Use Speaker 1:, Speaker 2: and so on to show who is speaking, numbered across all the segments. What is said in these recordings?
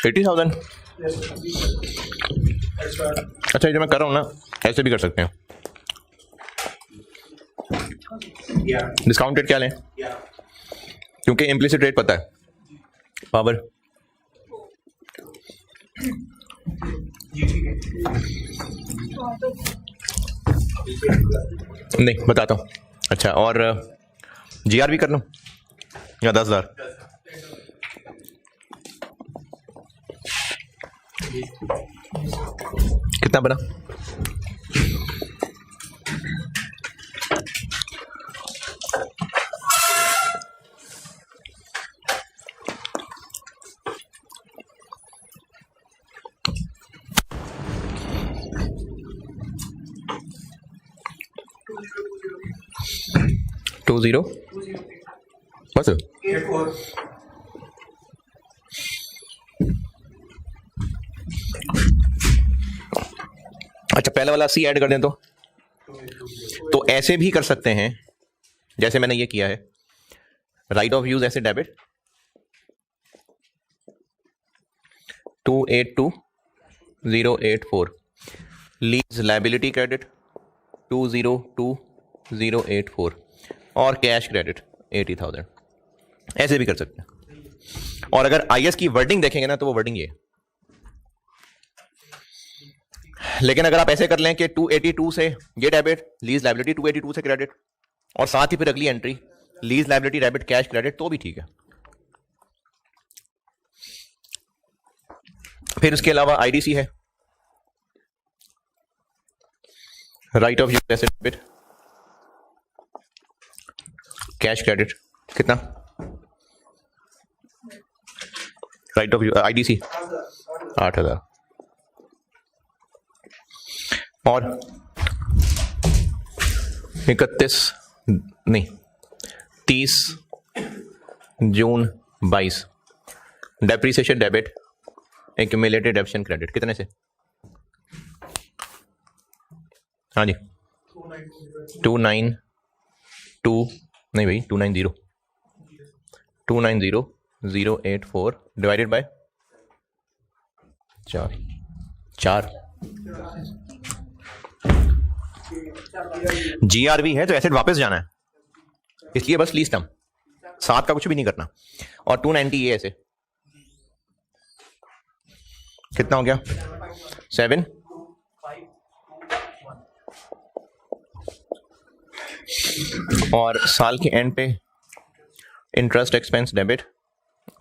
Speaker 1: 80,000। अच्छा, ये जो मैं कर रहा हूँ ना, ऐसे भी कर सकते हैं। डिस्काउंट रेट क्या लें? क्योंकि इम्प्लिसिट रेट पता है। पावर नहीं बताता हूँ। अच्छा, और GR भी कर लूँ या 10,000? कितना बना? टू जीरो बस। अच्छा, पहले वाला 80 ऐड कर दें तो ऐसे भी कर सकते हैं जैसे मैंने ये किया है। राइट ऑफ यूज ऐसे डेबिट 282084, लीज लायबिलिटी क्रेडिट 202084 और कैश क्रेडिट 80,000। ऐसे भी कर सकते हैं। और अगर IS की वर्डिंग देखेंगे ना तो वो वर्डिंग ये है। लेकिन अगर आप ऐसे कर लें कि 282 से ये डेबिट, लीज लायबिलिटी 282 से क्रेडिट, और साथ ही फिर अगली entry lease liability debit cash credit, तो भी ठीक है। फिर इसके अलावा IDC है, right of use asset debit cash credit. कितना? Right of use IDC 8,000। और 30 June 22 depreciation debit accumulated depreciation credit. कितने से? हाँ जी, 292 नहीं भाई, 290,084 डिवाइडेड बाय 4। GRV है तो एसेट वापस जाना है, इसलिए बस लीज टर्म, साथ का कुछ भी नहीं करना। और 290 ये ऐसे कितना हो गया? 7। और साल के एंड पे इंटरेस्ट एक्सपेंस डेबिट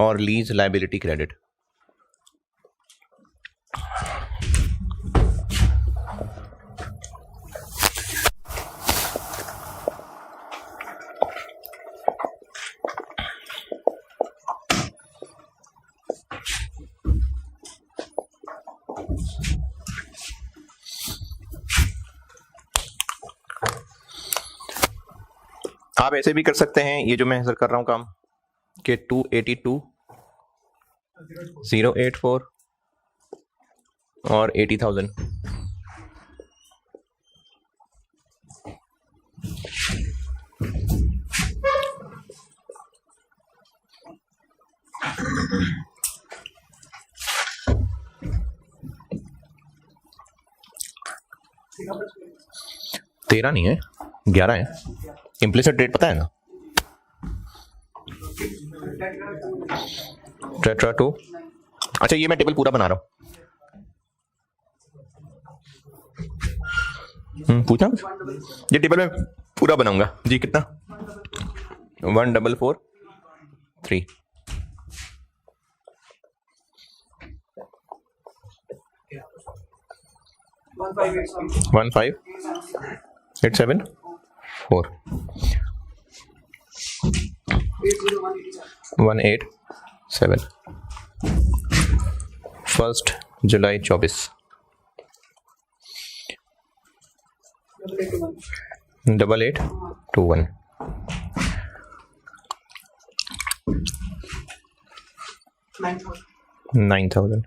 Speaker 1: और लीज लायबिलिटी क्रेडिट। आप ऐसे भी कर सकते हैं, ये जो मैं सर कर रहा हूं काम, कि 282,084 और 80,000। तेरह नहीं है, 11 है। इम्प्लिसिट रेट पता है ना? टेट्रा 2। अच्छा, ये मैं टेबल पूरा बना रहा हूँ। पूछना, ये टेबल में पूरा बनाऊंगा जी। कितना? 1443 15874 187 1 जुलाई 24 8821 9000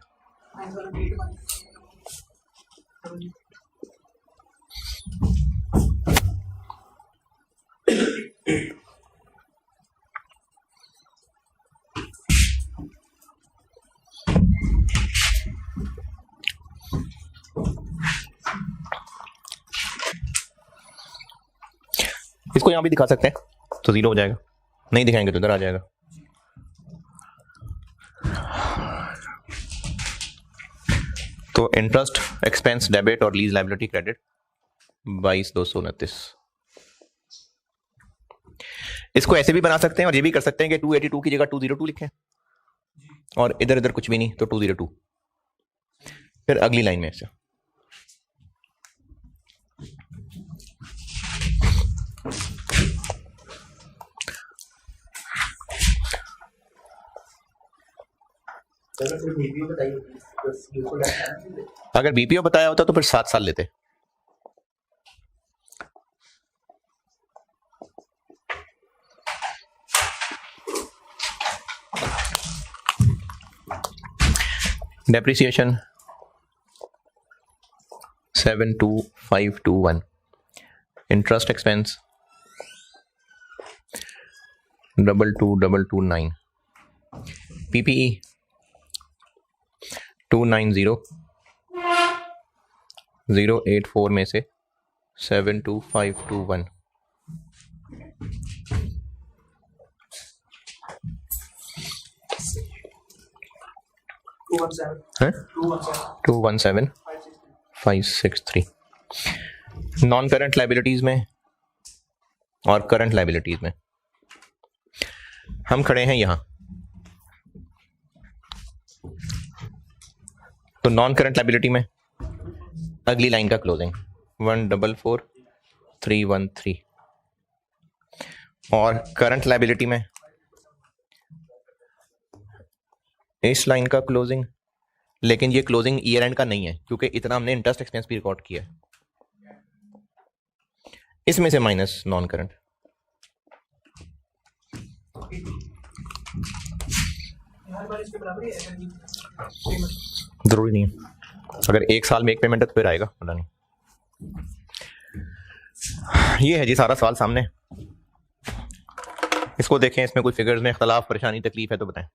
Speaker 1: इसको यहां भी दिखा सकते हैं तो 0 हो जाएगा, नहीं दिखाएंगे तो इधर आ जाएगा। तो इंटरेस्ट एक्सपेंस डेबिट और लीज लायबिलिटी क्रेडिट 22,229। इसको ऐसे भी बना सकते हैं और ये भी कर सकते हैं कि 282 की जगह 202 लिखें और इधर इधर कुछ भी नहीं तो 202। फिर अगली लाइन में ऐसे अगर बीपीओ बताया होता तो फिर 7 साल लेते। डेप्रिसिएशन 72521, इंटरेस्ट एक्सपेंस 22229, पीपीई 290 084 में से 72521 217 563। नॉन करंट लाइबिलिटीज में और करंट लाइबिलिटीज में हम खड़े हैं यहां, तो नॉन करंट लाइबिलिटी में अगली लाइन का क्लोजिंग 144313 और करंट लाइबिलिटी में इस लाइन का क्लोजिंग, लेकिन ये क्लोजिंग ईयर एंड का नहीं है क्योंकि इतना हमने इंटरेस्ट एक्सपेंस भी रिकॉर्ड किया है, इसमें से माइनस नॉन करंट। जरूरी नहीं है, अगर एक साल में एक पेमेंट है तो फिर आएगा, पता नहीं। ये है जी सारा सवाल सामने, इसको देखें, इसमें कोई फिगर्स में इख्तलाफ परेशानी तकलीफ है तो बताएं।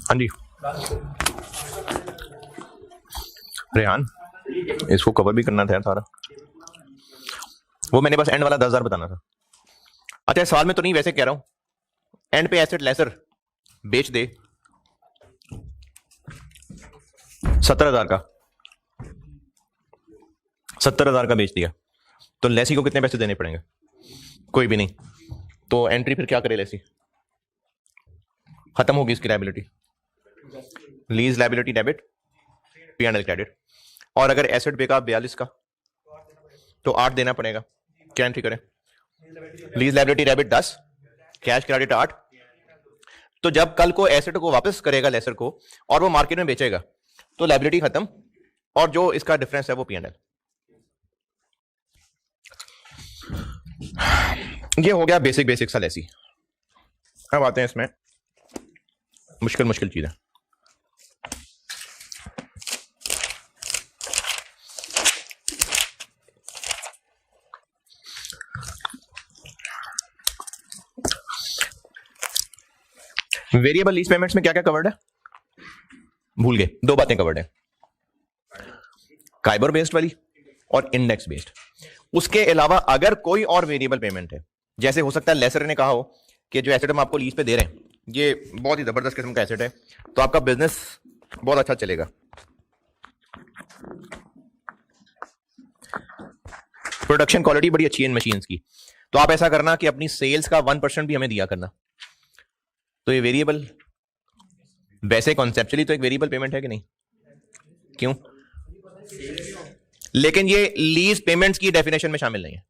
Speaker 1: हाँ जी रेहान, इसको कवर भी करना था सारा, वो मैंने बस एंड वाला 10,000 बताना था। अच्छा सवाल में तो नहीं, वैसे कह रहा हूं, एंड पे एसेट लेसर बेच दे 70,000 का, 70,000 का बेच दिया, तो लेसी को कितने पैसे देने पड़ेंगे? कोई भी नहीं। तो एंट्री फिर क्या करे लेसी? खत्म होगी इसकी liability, lease liability debit, P&L credit. और अगर एसेट बेका 42 का तो 8 देना पड़ेगा। क्या एंट्री करें? Lease liability debit 10, cash credit 8। तो जब कल को एसेट को वापस करेगा लेसर को और वो मार्केट में बेचेगा तो लायबिलिटी खत्म, और जो इसका डिफरेंस है वो P&L। ये हो गया बेसिक सा लेसी। अब आते हैं इसमें मुश्किल चीज है। वेरिएबल लीज पेमेंट्स में क्या क्या कवर्ड है? भूल गए, 2 बातें कवर्ड है, काइबर बेस्ड वाली और इंडेक्स बेस्ड। उसके अलावा अगर कोई और वेरिएबल पेमेंट है, जैसे हो सकता है लेसर ने कहा हो कि जो एसेट हम आपको लीज पे दे रहे हैं ये बहुत ही जबरदस्त किस्म का एसेट है, तो आपका बिजनेस बहुत अच्छा चलेगा। प्रोडक्शन क्वालिटी बड़ी अच्छी है इन मशीन्स की, तो आप ऐसा करना कि अपनी सेल्स का 1% भी हमें दिया करना। तो ये वेरिएबल, वैसे कॉन्सेप्चुअली तो एक वेरिएबल पेमेंट है कि नहीं? क्यों? लेकिन ये लीज पेमेंट्स की डेफिनेशन में शामिल नहीं है,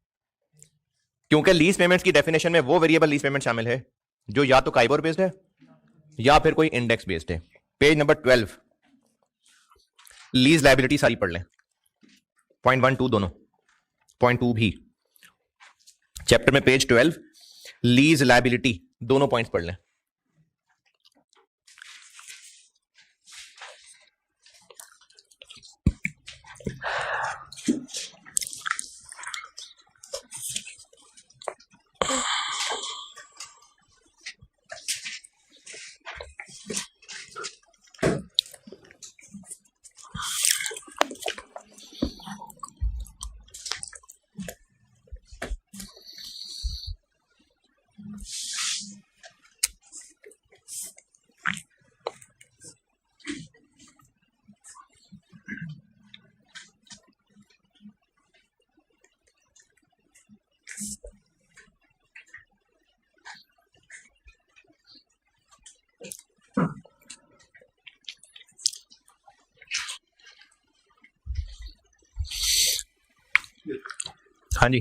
Speaker 1: क्योंकि लीज पेमेंट्स की डेफिनेशन में वो वेरिएबल लीज पेमेंट शामिल है जो या तो काइबर बेस्ड है या फिर कोई इंडेक्स बेस्ड है। पेज नंबर 12 लीज लायबिलिटी सारी पढ़ लें, पॉइंट 1 2 दोनों, पॉइंट 2 भी चैप्टर में पेज 12 लीज लायबिलिटी दोनों पॉइंट्स पढ़ लें। हाँ जी,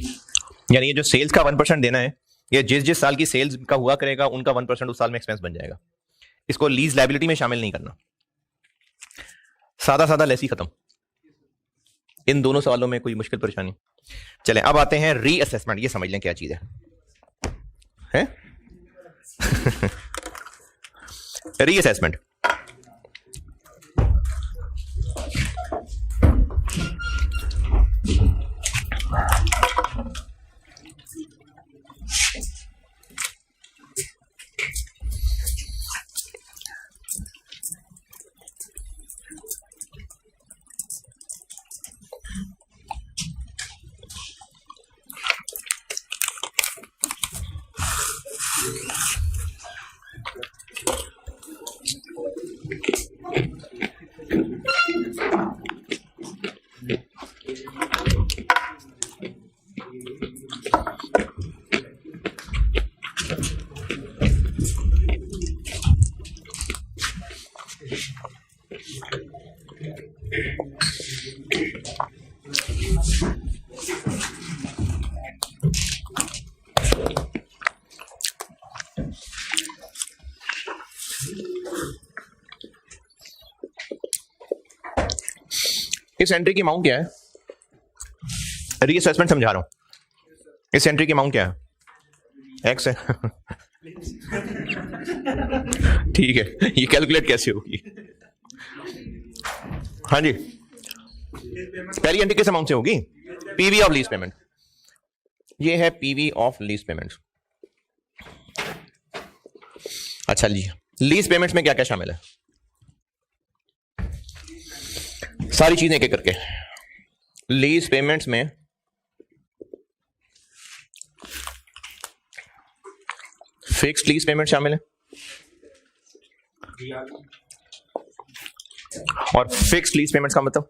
Speaker 1: यानी ये जो सेल्स का 1% देना है, ये जिस साल की सेल्स का हुआ करेगा उनका 1% उस साल में एक्सपेंस बन जाएगा। इसको लीज लायबिलिटी में शामिल नहीं करना। सादा लेसी खत्म। इन दोनों सवालों में कोई मुश्किल परेशानी? चलें अब आते हैं रीअसेसमेंट। ये समझ लें क्या चीज है? रीअसेसमेंट इस एंट्री की अमाउंट क्या है? रीअसेसमेंट समझा रहा हूं। इस एंट्री की अमाउंट क्या है? एक्स है। ठीक है, ये कैलकुलेट कैसे होगी? हाँ जी, पहली एंट्री किस अमाउंट से होगी? PV of lease payment. ये है पीवी ऑफ लीज पेमेंट। अच्छा जी, लीज पेमेंट्स में क्या क्या शामिल है? सारी चीजें एक एक करके। लीज पेमेंट्स में फिक्स्ड लीज पेमेंट शामिल है और फिक्स्ड लीज पेमेंट्स का मतलब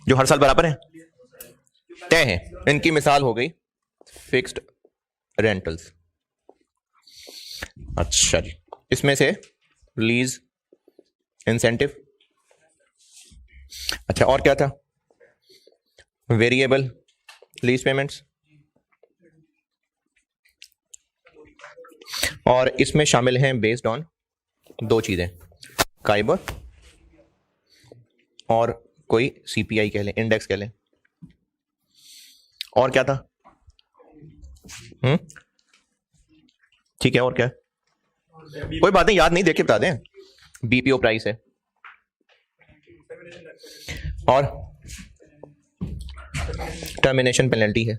Speaker 1: जो हर साल बराबर है, तय है। इनकी मिसाल हो गई फिक्स्ड रेंटल्स। अच्छा जी, इसमें से लीज इंसेंटिव। अच्छा, और क्या था? Variable lease payments. और इसमें शामिल हैं बेस्ड ऑन दो चीजें, काइबर और कोई सीपीआई कह लें, इंडेक्स कह लें। और क्या था? ठीक है, और क्या? कोई बात नहीं, याद नहीं, देख के बता दें। बीपीओ प्राइस है और टर्मिनेशन पेनल्टी है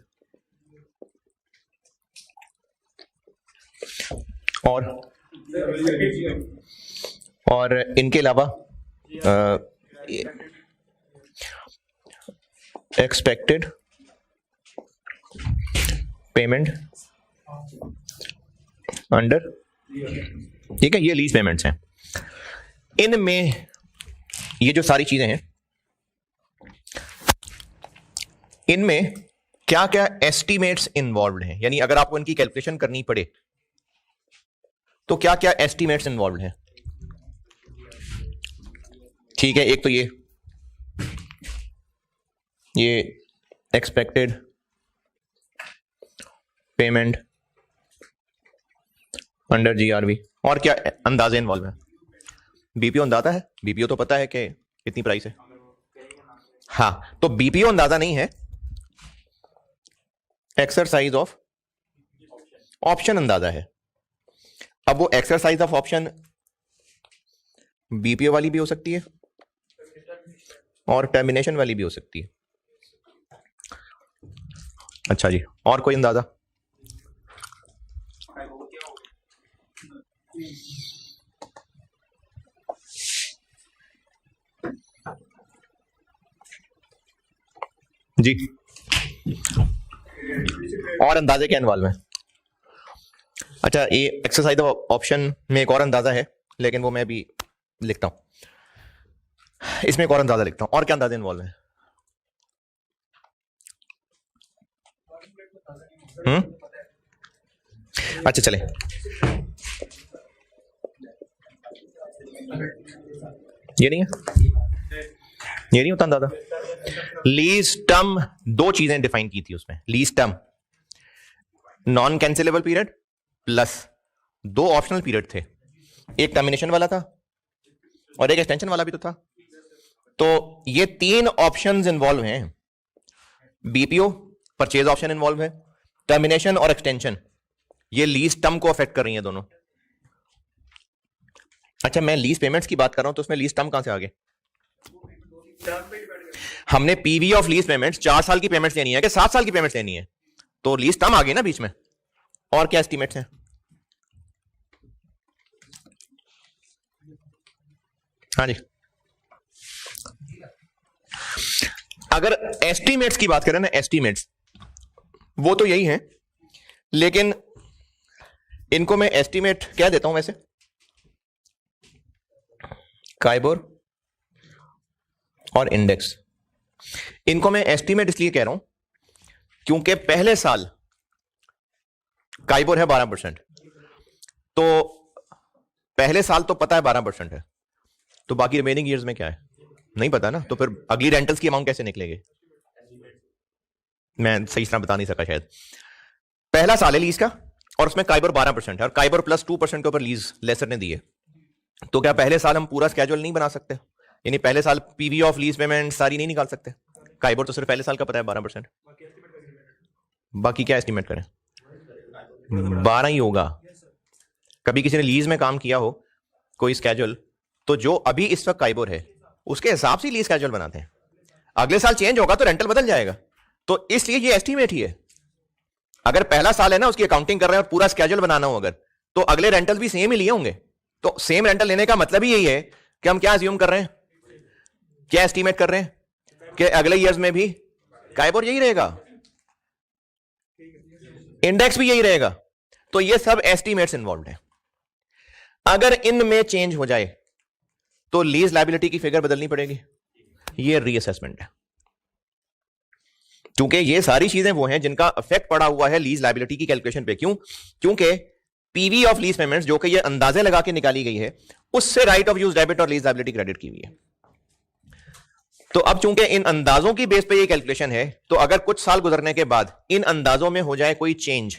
Speaker 1: और इनके अलावा एक्सपेक्टेड पेमेंट अंडर, ठीक है, ये लीज पेमेंट्स हैं। इनमें ये जो सारी चीजें हैं, इनमें क्या क्या एस्टिमेट्स इन्वॉल्वड हैं, यानी अगर आपको इनकी कैलकुलेशन करनी पड़े तो क्या क्या एस्टिमेट्स इन्वॉल्वड हैं। ठीक है, एक तो ये एक्सपेक्टेड पेमेंट अंडर जीआरवी। और क्या अंदाजे इन्वॉल्व है? बीपीओ अंदाजा है, बीपीओ तो पता है कि कितनी प्राइस है। हाँ, तो बीपीओ अंदाजा नहीं है, एक्सरसाइज ऑफ ऑप्शन अंदाजा है। अब वो एक्सरसाइज ऑफ ऑप्शन बीपीओ वाली भी हो सकती है और टर्मिनेशन वाली भी हो सकती है। अच्छा जी, और कोई अंदाजा? जी, और अंदाजे क्या इन्वॉल्व है? अच्छा, ये एक्सरसाइज ऑफ ऑप्शन में एक और अंदाजा है, लेकिन वो मैं भी लिखता हूं। इसमें एक और अंदाजा लिखता हूं। और क्या अंदाजे इन्वॉल्व है? अच्छा चले, ये नहीं है, ये नहीं होता अंदाजा। लीज टर्म, दो चीजें डिफाइन की थी उसमें। Lease term non cancellable period plus दो ऑप्शनल पीरियड थे, एक टर्मिनेशन वाला था और एक एक्सटेंशन वाला भी तो था। तो ये तीन ऑप्शंस इन्वॉल्व हैं। बीपीओ परचेज ऑप्शन इन्वॉल्व है, टर्मिनेशन और एक्सटेंशन, ये लीज टर्म को अफेक्ट कर रही हैं दोनों। अच्छा, मैं लीज पेमेंट्स की बात कर रहा हूं तो उसमें लीज टर्म कहां से आ गए? हमने पीवी ऑफ लीज पेमेंट्स 4 साल की पेमेंट्स लेनी है कि 7 साल की पेमेंट्स लेनी है, तो लीज टर्म आ गई ना बीच में। और क्या एस्टिमेट्स हैं? हाँ जी, अगर एस्टिमेट्स की बात करें ना, एस्टिमेट्स वो तो यही है, लेकिन इनको मैं एस्टिमेट क्या देता हूं वैसे? काइबोर और इंडेक्स। इनको मैं एस्टिमेट इसलिए कह रहा हूं क्योंकि पहले साल काइबोर है 12%, तो पहले साल तो पता है 12% है, तो बाकी रिमेनिंग ईयर्स में क्या है नहीं पता ना, तो फिर अगली रेंटल्स की अमाउंट कैसे निकलेगी? मैं सही तरह बता नहीं सका शायद। पहला साल है लीज का और उसमें काइबर 12% है और काइबर प्लस 2% के ऊपर लीज लेसर ने दी है, तो क्या पहले साल हम पूरा स्केड्यूल नहीं बना सकते? यानी पहले साल पीवी ऑफ लीज पेमेंट सारी नहीं निकाल सकते? काइबर तो सिर्फ पहले साल का पता है 12%, बाकी क्या एस्टिमेट करें? 12 ही होगा। कभी किसी ने लीज में काम किया हो कोई स्केड्यूल, तो जो अभी इस वक्त काइबर है उसके हिसाब से लीज स्केड्यूल बनाते हैं। अगले साल चेंज होगा तो रेंटल बदल जाएगा, तो इसलिए ये एस्टिमेट ही है। अगर पहला साल है ना उसकी अकाउंटिंग कर रहे हैं और पूरा स्केड्यूल बनाना हो अगर, तो अगले रेंटल भी सेम ही लिए होंगे। तो सेम रेंटल लेने का मतलब ही यही है कि हम क्या अज्यूम कर रहे हैं क्या एस्टीमेट कर रहे हैं कि अगले ईयर्स में भी काइबोर यही रहेगा, इंडेक्स भी यही रहेगा। तो ये सब एस्टीमेट्स इन्वॉल्व है। अगर इनमें चेंज हो जाए तो लीज लायबिलिटी की फिगर बदलनी पड़ेगी, ये रीअसेसमेंट है। क्योंकि ये सारी चीजें वो हैं जिनका इफेक्ट पड़ा हुआ है लीज लायबिलिटी की कैलकुलेशन पे। क्यों? क्योंकि पीवी ऑफ लीज पेमेंट्स जो कि ये अंदाजे लगा के निकाली गई है, उससे राइट ऑफ यूज डेबिट और लीज लायबिलिटी क्रेडिट की हुई है। तो अब चूंकि इन अंदाजों की बेस पे ये कैलकुलेशन है, तो अगर कुछ साल गुजरने के बाद इन अंदाजों में हो जाए कोई चेंज,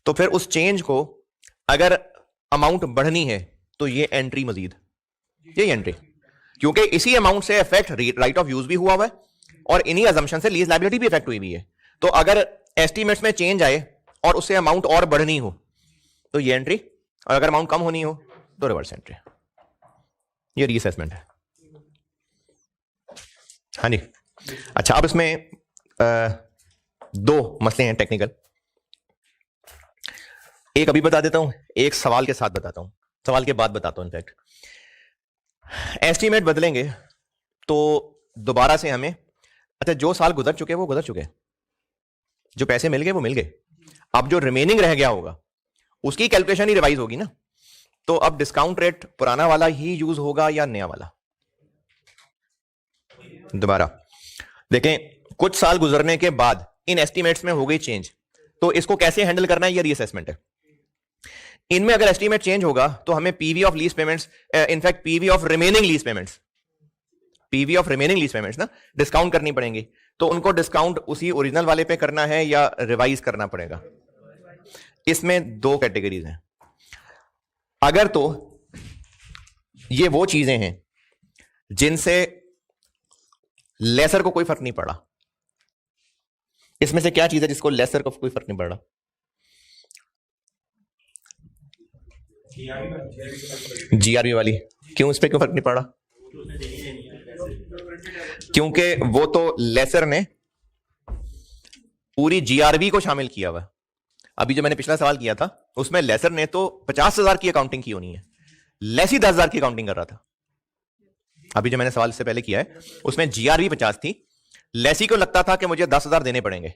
Speaker 1: तो फिर उस चेंज को अगर अमाउंट बढ़नी है तो ये एंट्री मजीद, ये एंट्री, क्योंकि इसी अमाउंट से इफेक्ट राइट ऑफ यूज भी हुआ हुआ है और इन्हीं अजम्पशन से लीज लायबिलिटी भी इफेक्ट हुई भी है। तो अगर एस्टीमेट्स में चेंज आए और उससे अमाउंट और बढ़नी हो तो ये एंट्री, और अगर अमाउंट कम होनी हो तो रिवर्स एंट्री। ये रीअसेसमेंट है। हाँ जी। अच्छा, अब इसमें दो मसले हैं टेक्निकल, एक अभी बता देता हूं, एक सवाल के साथ बताता हूं, सवाल के बाद बताता हूं। इनफैक्ट एस्टीमेट बदलेंगे तो दोबारा से हमें, अच्छा जो साल गुजर चुके वो गुजर चुके, जो पैसे मिल गए वो मिल गए, अब जो रिमेनिंग रह गया होगा उसकी कैलकुलेशन ही रिवाइज होगी ना। तो अब डिस्काउंट रेट पुराना वाला ही यूज होगा या नया वाला? दोबारा देखें, कुछ साल गुजरने के बाद इन एस्टीमेट्स में हो गई चेंज, तो इसको कैसे हैंडल करना है, ये रीअसेसमेंट है। इनमें अगर एस्टीमेट चेंज होगा तो हमें PV of lease payments, in fact PV of remaining lease payments, PV of remaining lease payments ना डिस्काउंट करनी पड़ेंगी। तो उनको डिस्काउंट उसी ओरिजिनल वाले पे करना है या रिवाइज करना पड़ेगा? इसमें दो कैटेगरीज हैं। अगर तो ये वो चीजें हैं जिनसे लेसर को कोई फर्क नहीं पड़ा, इसमें से क्या चीज है जिसको लेसर को कोई फर्क नहीं पड़ रहा? जीआरबी वाली। क्यों इस पे क्यों फर्क नहीं पड़ा? क्योंकि वो तो लेसर ने पूरी जीआरबी को शामिल किया हुआ। अभी जो मैंने पिछला सवाल किया था उसमें लेसर ने तो 50,000 की अकाउंटिंग की होनी है, लेसी 10,000 की अकाउंटिंग कर रहा था। अभी जो मैंने सवाल इससे पहले किया है उसमें जीआरबी 50 थी, लेसी को लगता था कि मुझे 10,000 देने पड़ेंगे,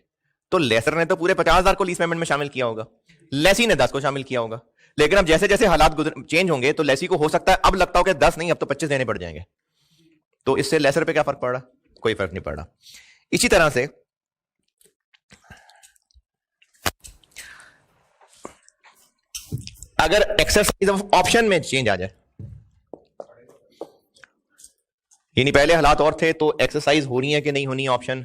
Speaker 1: तो लेसर ने तो पूरे 50,000 को लीज पेमेंट में शामिल किया होगा, लेसी ने 10 को शामिल किया होगा। लेकिन अब जैसे जैसे हालात चेंज होंगे तो लेसी को हो सकता है अब लगता हो कि 10 नहीं अब तो 25 देने पड़ जाएंगे। तो इससे लेसर पे क्या फर्क पड़ रहा? कोई फर्क नहीं पड़ रहा। इसी तरह से अगर एक्सरसाइज ऑफ ऑप्शन में चेंज आ जाए, यानी पहले हालात और थे तो एक्सरसाइज होनी है कि नहीं होनी है ऑप्शन,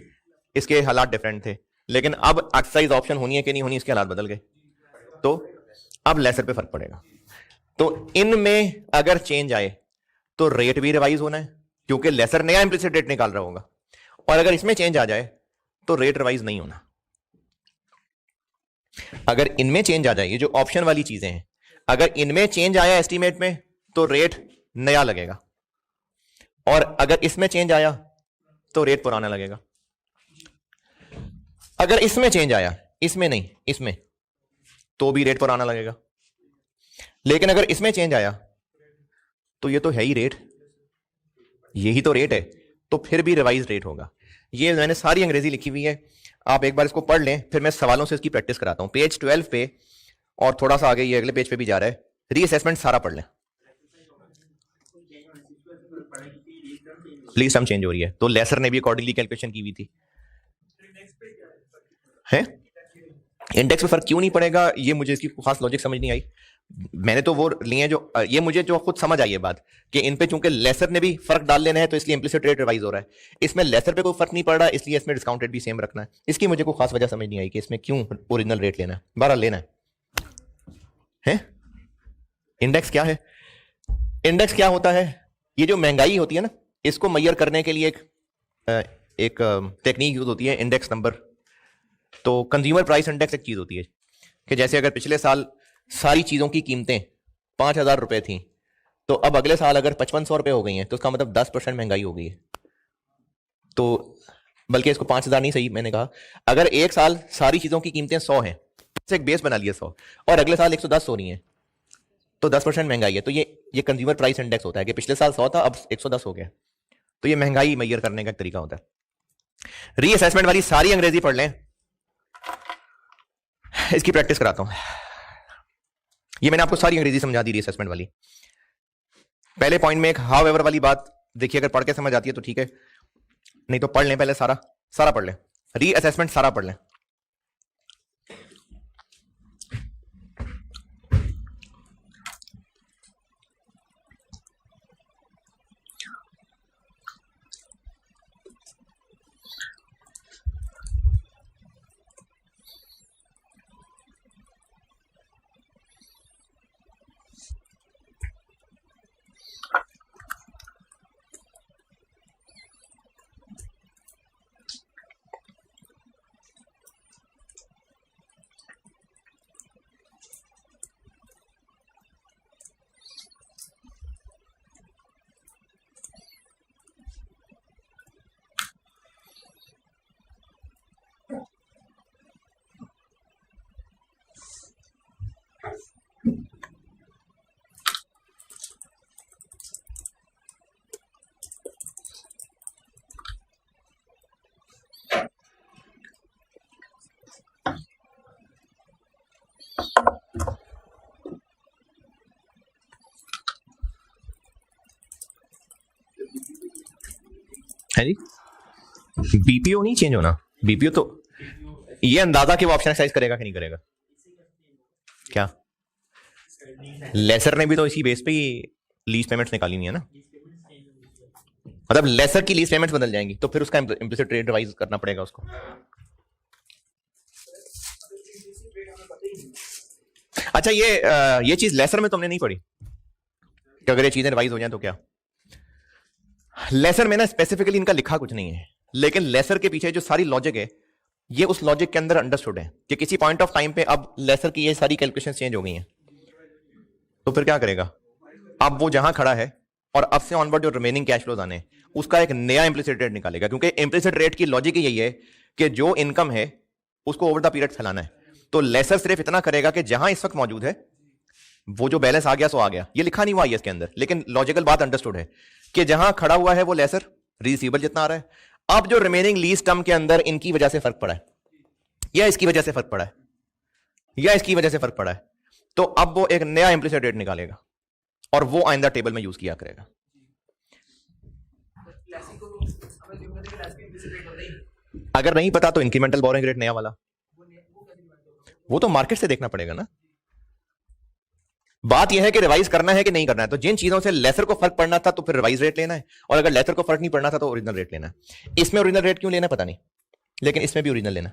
Speaker 1: इसके हालात डिफरेंट थे, लेकिन अब एक्सरसाइज ऑप्शन होनी है कि नहीं होनी इसके हालात बदल गए, तो अब लेसर पे फर्क पड़ेगा। तो इनमें अगर चेंज आए तो रेट भी रिवाइज होना है क्योंकि लेसर नया इंप्लिसिट रेट निकाल रहा होगा, और अगर इसमें चेंज आ जाए तो रेट रिवाइज नहीं होना। अगर इनमें चेंज आ जाए, ये जो ऑप्शन वाली चीजें हैं, अगर इनमें चेंज आया एस्टीमेट में तो रेट नया लगेगा, और अगर इसमें चेंज आया तो रेट पुराना लगेगा। अगर इसमें चेंज आया, इसमें नहीं, इसमें, तो भी रेट पुराना लगेगा। लेकिन अगर इसमें चेंज आया तो ये तो है ही रेट, यही तो रेट है, तो फिर भी रिवाइज रेट होगा। ये मैंने सारी अंग्रेजी लिखी हुई है, आप एक बार इसको पढ़ लें, फिर मैं सवालों से इसकी प्रैक्टिस कराता हूं। पेज 12 पे और थोड़ा सा आगे ये अगले पेज पे भी जा रहा है, रीअसेसमेंट सारा पढ़ लें। लीज सम चेंज हो रही है तो लेसर ने भी अकॉर्डिंगली कैलकुलेशन की हुई थी। है इंडेक्स पे फर्क क्यों नहीं पड़ेगा, ये मुझे इसकी खास लॉजिक समझ नहीं आई। मैंने तो वो लिए जो, ये मुझे जो खुद समझ आई है बात कि इन पे चूंकि लेसर ने भी फर्क डाल लेना है तो इसलिए इंप्लिसिट रेट रिवाइज हो रहा है, इसमें लेसर पे कोई फर्क नहीं पड़ रहा इसलिए इसमें डिस्काउंट रेट भी सेम रखना है। इसकी मुझे कोई खास वजह समझ नहीं आई कि इसमें क्यों ओरिजिनल रेट लेना है, 12 लेना है। इंडेक्स क्या है? इंडेक्स क्या होता है? ये जो महंगाई होती है ना, इसको मैयर करने के लिए एक टेक्निक यूज होती है, इंडेक्स नंबर। तो कंज्यूमर प्राइस इंडेक्स एक चीज होती है कि जैसे अगर पिछले साल सारी चीजों की कीमतें 5,000 रुपए थी, तो अब अगले साल अगर 5,500 रुपए हो गई हैं तो उसका मतलब 10% महंगाई हो गई है। तो बल्कि इसको 5,000 नहीं सही मैंने कहा, अगर एक साल सारी चीजों की कीमतें 100 हैं, एक बेस बना लिया 100, और अगले साल 110 हो रही है, तो 10% महंगाई है। तो ये कंज्यूमर प्राइस इंडेक्स होता है कि पिछले साल 100 था अब 110 हो गया। तो ये महंगाई मैयर करने का एक तरीका होता है। रीअसेसमेंट वाली सारी अंग्रेजी पढ़ लें, इसकी प्रैक्टिस कराता हूं। ये मैंने आपको सारी अंग्रेजी समझा दी रीअसेसमेंट वाली। पहले पॉइंट में एक हाउ एवर वाली बात देखिए, अगर पढ़ के समझ आती है तो ठीक है, नहीं तो पढ़ लें, पहले सारा सारा पढ़ लें, रीअसेसमेंट सारा पढ़ लें। है जी, बीपीओ नहीं चेंज होना। बीपीओ तो ये अंदाजा कि वो ऑप्शन एक्सरसाइज करेगा कि नहीं करेगा। क्या लेसर ने भी तो इसी बेस पे ही लीज पेमेंट्स निकाली नहीं है ना, मतलब लेसर की लीज पेमेंट्स बदल जाएंगी तो फिर उसका इम्प्लिसिट रेट रिवाइज करना पड़ेगा उसको। अच्छा ये चीज लेसर में तुमने नहीं पढ़ी कि अगर ये चीजें रिवाइज हो जाए तो क्या। लेसर में ना स्पेसिफिकली इनका लिखा कुछ नहीं है, लेकिन लेसर के पीछे जो सारी लॉजिक है ये उस लॉजिक के अंदर अंडरस्टूड है कि किसी पॉइंट ऑफ टाइम पे अब लेसर की ये सारी कैलकुलेशन चेंज हो गई हैं, तो फिर क्या करेगा, अब वो जहां खड़ा है और अब से ऑनवर्ड जो रिमेनिंग कैश फ्लोज आने उसका एक नया इम्प्लिसिट रेट निकालेगा, क्योंकि इम्प्लिसिट रेट की लॉजिक ही यही है कि जो इनकम है उसको ओवर द पीरियड फैलाना है। तो लेसर सिर्फ इतना करेगा कि जहां इस वक्त मौजूद है वो जो बैलेंस आ गया सो आ गया, ये लिखा नहीं हुआ है इसके अंदर, लेकिन लॉजिकल बात अंडरस्टूड है कि जहां खड़ा हुआ है वो लेसर रिसीवेबल जितना आ रहा है, अब जो रिमेनिंग लीज टर्म के अंदर इनकी वजह से फर्क पड़ा है या इसकी वजह से फर्क पड़ा है या इसकी वजह से फर्क पड़ा है, तो अब वो एक नया इम्प्लिसिट रेट निकालेगा और वो आइंदा टेबल में यूज किया करेगा। अगर नहीं पता तो इंक्रीमेंटल बोरोइंग रेट नया वाला, वो तो मार्केट से देखना पड़ेगा ना। बात यह है कि रिवाइज करना है कि नहीं करना है, तो जिन चीजों से लेसर को फर्क पड़ना था तो फिर रिवाइज रेट लेना है, और अगर लेसर को फर्क नहीं पड़ना था तो ओरिजिनल रेट लेना है। इसमें ओरिजिनल रेट क्यों लेना पता नहीं, लेकिन इसमें भी ओरिजिनल लेना।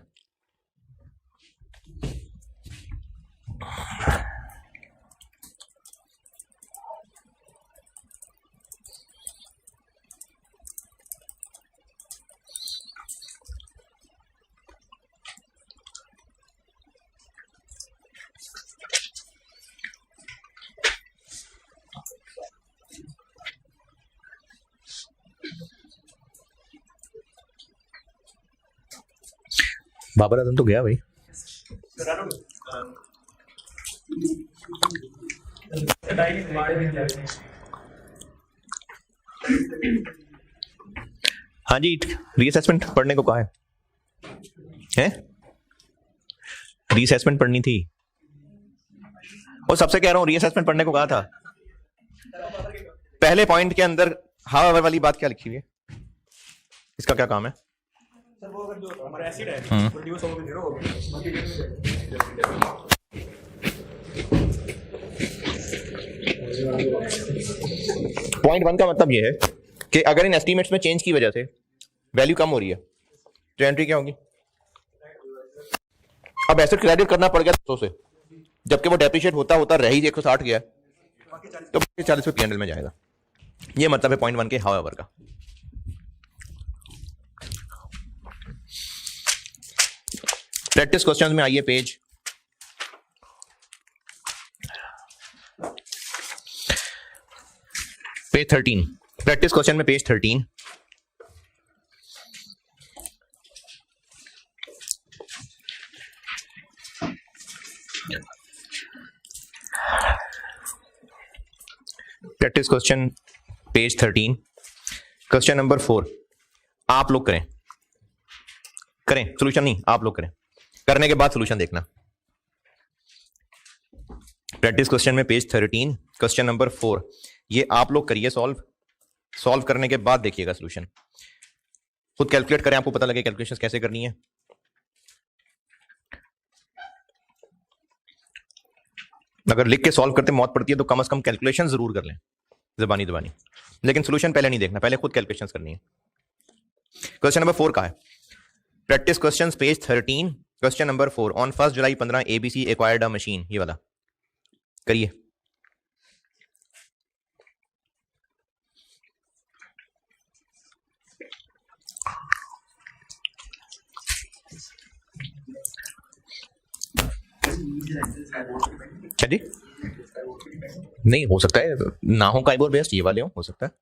Speaker 1: बाबर आजम तो गया भाई। हाँ जी, रीअसेसमेंट पढ़ने को कहा है? रीअसेसमेंट पढ़नी थी, और सबसे कह रहा हूं रीअसेसमेंट पढ़ने को कहा था। पहले पॉइंट के अंदर हाउ वाली बात क्या लिखी हुई है, इसका क्या काम है? वो अगर जो हमारा एसिड है प्रोड्यूस होगा जीरो होगा। पॉइंट 1 का मतलब ये है कि अगर इन एस्टीमेट्स में चेंज की वजह से वैल्यू कम हो रही है तो एंट्री क्या होगी? अब एसेट क्रेडिट करना पड़ गया 200 से, जबकि वो डेप्रिशिएट होता होता रह ही 160 गया, तो 40 पे पीएनएल में जाएगा। ये मतलब है पॉइंट 1 के हाउएवर का। प्रैक्टिस क्वेश्चंस में आइए, पेज पेज 13। प्रैक्टिस क्वेश्चन में page 13। Practice question page 13। Question number 4 आप लोग करें सोल्यूशन नहीं, आप लोग करें, करने के बाद सोल्यूशन देखना। प्रैक्टिस क्वेश्चन में पेज 13 क्वेश्चन नंबर 4 ये आप लोग करिए सॉल्व करने के बाद देखिएगा सोल्यूशन। खुद कैलकुलेट करें, आपको पता लगे कैलकुलेशन कैसे करनी है। अगर लिख के सॉल्व करते मौत पड़ती है तो कम से कम कैलकुलेशन जरूर कर लें, जबानी दबानी, लेकिन सोल्यूशन पहले नहीं देखना, पहले खुद कैलकुलेशन करनी है। क्वेश्चन नंबर 4 का है practice question page 13 question number 4 on 1 July 15 ABC acquired a machine, ये वाला करिए। क्या जी? नहीं हो सकता है ना हो काइबोर बेस्ड, ये वाले हो सकता है।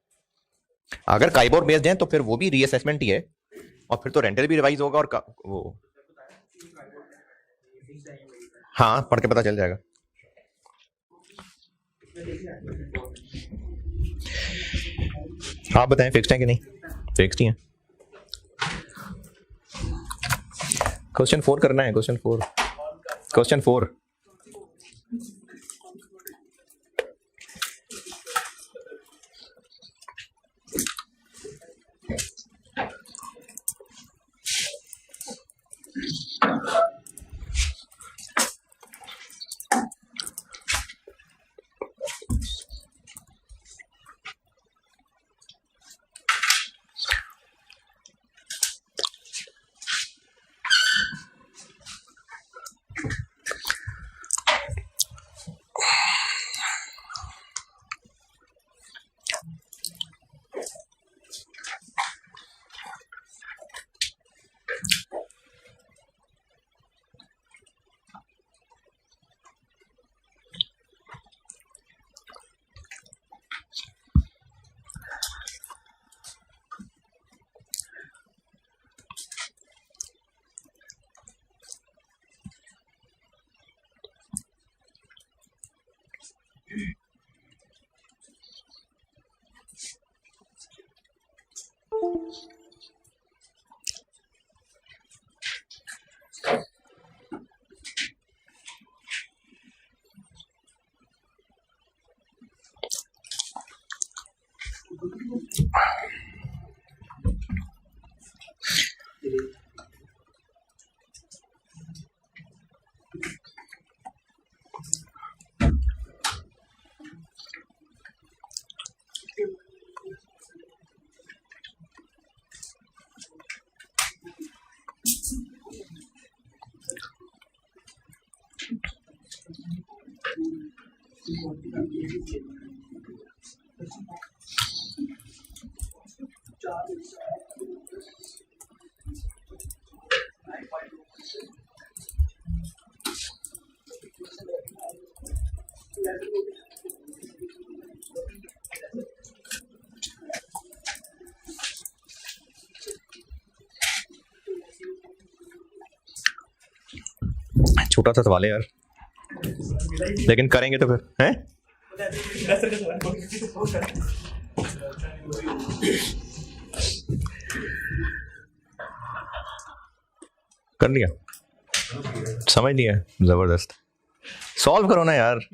Speaker 1: अगर काइबोर बेस्ड हैं तो फिर वो भी रीअसेसमेंट ही है, और फिर तो रेंटल भी रिवाइज होगा, और वो हाँ पढ़ के पता चल जाएगा। आप बताएं फिक्स्ड है कि नहीं? फिक्स्ड ही है। क्वेश्चन 4 करना है, क्वेश्चन 4 छोटा सा सवाल है यार, लेकिन करेंगे तो फिर हैं। कर लिया, समझ लिया, जबरदस्त। सॉल्व करो ना यार।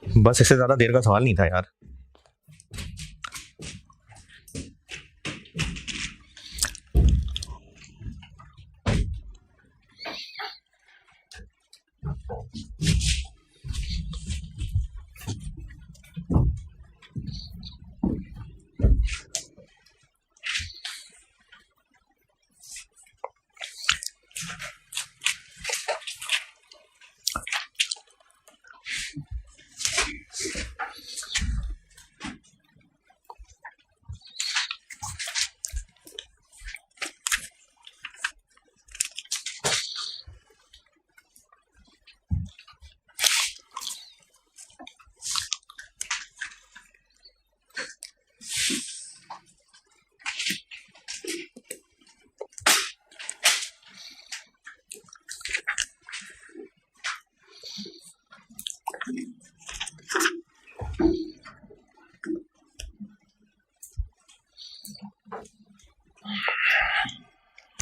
Speaker 1: बस इससे ज्यादा देर का सवाल नहीं था यार।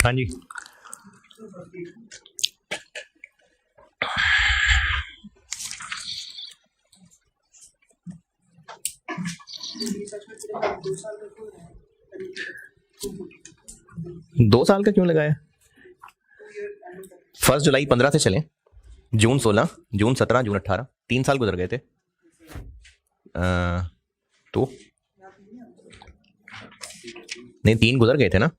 Speaker 1: हाँ जी, दो साल का क्यों लगाया? 1 जुलाई 15 से चलें, जून 16, जून 17, जून 18, 3 साल गुजर गए थे। तो नहीं, 3 गुजर गए थे ना।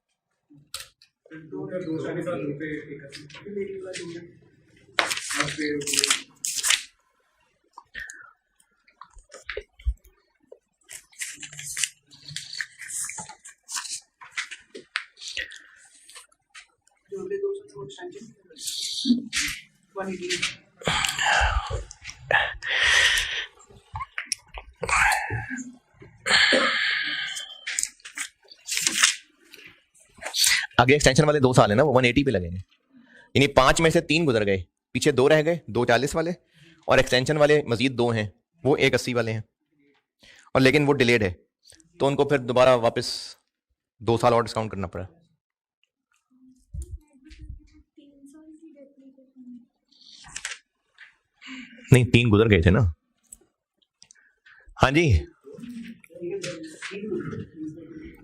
Speaker 1: आगे एक्सटेंशन वाले 2 साल है ना, वो 180 पे लगेंगे। यानी 5 में से 3 गुजर गए, पीछे 2 रह गए, 2 40 वाले, और एक्सटेंशन वाले मजीद 2 हैं, वो 1 80 वाले हैं, और लेकिन वो डिलेड है, तो उनको फिर दोबारा वापस 2 साल और डिस्काउंट करना पड़ा। नहीं, 3 गुजर गए थे ना। हाँ जी,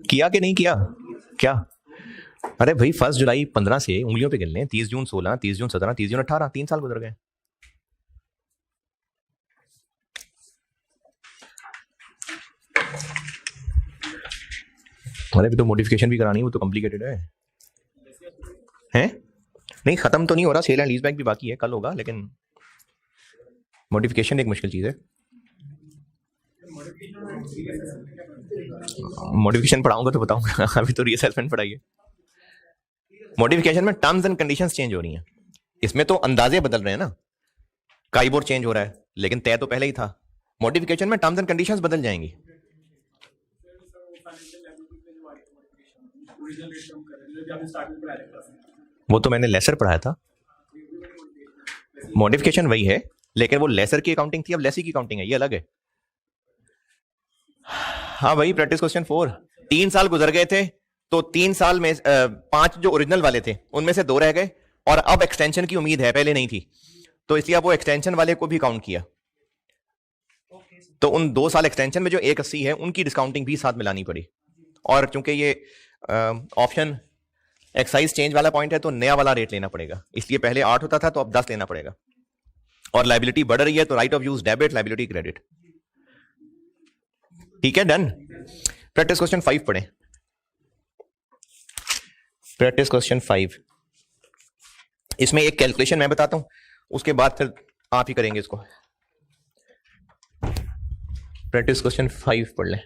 Speaker 1: किया कि नहीं किया? क्या? अरे भाई 1 जुलाई 15 से उंगलियों पे गिन लें, 30 जून 16, 30 जून 17, 30 जून 18, 3 साल गुजर गए। अरे भी तो मॉडिफिकेशन भी करानी है, वो तो कॉम्प्लिकेटेड है। हैं? नहीं, खत्म तो नहीं हो रहा, सेल एंड लीज बैक भी बाकी है, कल होगा, लेकिन मॉडिफिकेशन एक मुश्किल चीज है। मॉडिफिकेशन पढ़ाऊंगा तो बताऊंगा, अभी तो रीअसेसमेंट पढ़ाइए। मॉडिफिकेशन में टर्म्स एंड कंडीशंस चेंज हो रही हैं, इसमें तो अंदाजे बदल रहे हैं ना, काइबोर चेंज हो रहा है, लेकिन तय तो पहले ही था। मॉडिफिकेशन में टर्म्स एंड कंडीशंस बदल जाएंगी। वो तो मैंने लेसर पढ़ाया था, मॉडिफिकेशन वही है, लेकिन वो लेसर की अकाउंटिंग थी, अब लेसी की अकाउंटिंग है, ये अलग है। हाँ भाई, प्रैक्टिस क्वेश्चन 4, 3 साल गुजर गए थे, तो 3 साल में 5 जो ओरिजिनल वाले थे उनमें से 2 रह गए, और अब एक्सटेंशन की उम्मीद है, पहले नहीं थी, तो इसलिए अब वो एक्सटेंशन वाले को भी काउंट किया, तो उन 2 साल एक्सटेंशन में जो 180 है उनकी डिस्काउंटिंग भी साथ मिलानी पड़ी। और चूंकि ये ऑप्शन एक्साइज चेंज वाला पॉइंट है, तो नया वाला रेट लेना पड़ेगा, इसलिए पहले 8 होता था, तो अब 10 लेना पड़ेगा। और लाइबिलिटी बढ़ रही है, तो right of use debit, liability credit. ठीक है, डन। प्रैक्टिस क्वेश्चन 5 पढ़ें। प्रैक्टिस क्वेश्चन 5, इसमें एक कैलकुलेशन मैं बताता हूं, उसके बाद फिर आप ही करेंगे इसको। प्रैक्टिस क्वेश्चन 5 पढ़ लें।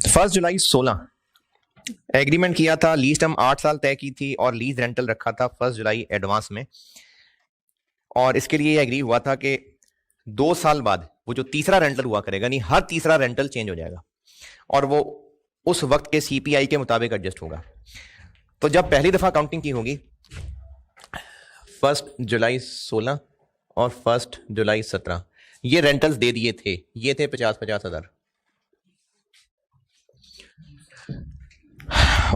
Speaker 1: फर्स्ट जुलाई 16 एग्रीमेंट किया था, लीज टर्म 8 साल तय की थी, और लीज रेंटल रखा था 1 जुलाई एडवांस में, और इसके लिए एग्री हुआ था कि 2 साल बाद वो जो तीसरा रेंटल हुआ करेगा, यानी हर तीसरा रेंटल चेंज हो जाएगा, और वो उस वक्त के सीपीआई के मुताबिक एडजस्ट होगा। तो जब पहली दफा काउंटिंग की होगी 1 जुलाई 16 और 1 जुलाई 17, ये रेंटल्स दे दिए थे, ये थे 50-50 हजार,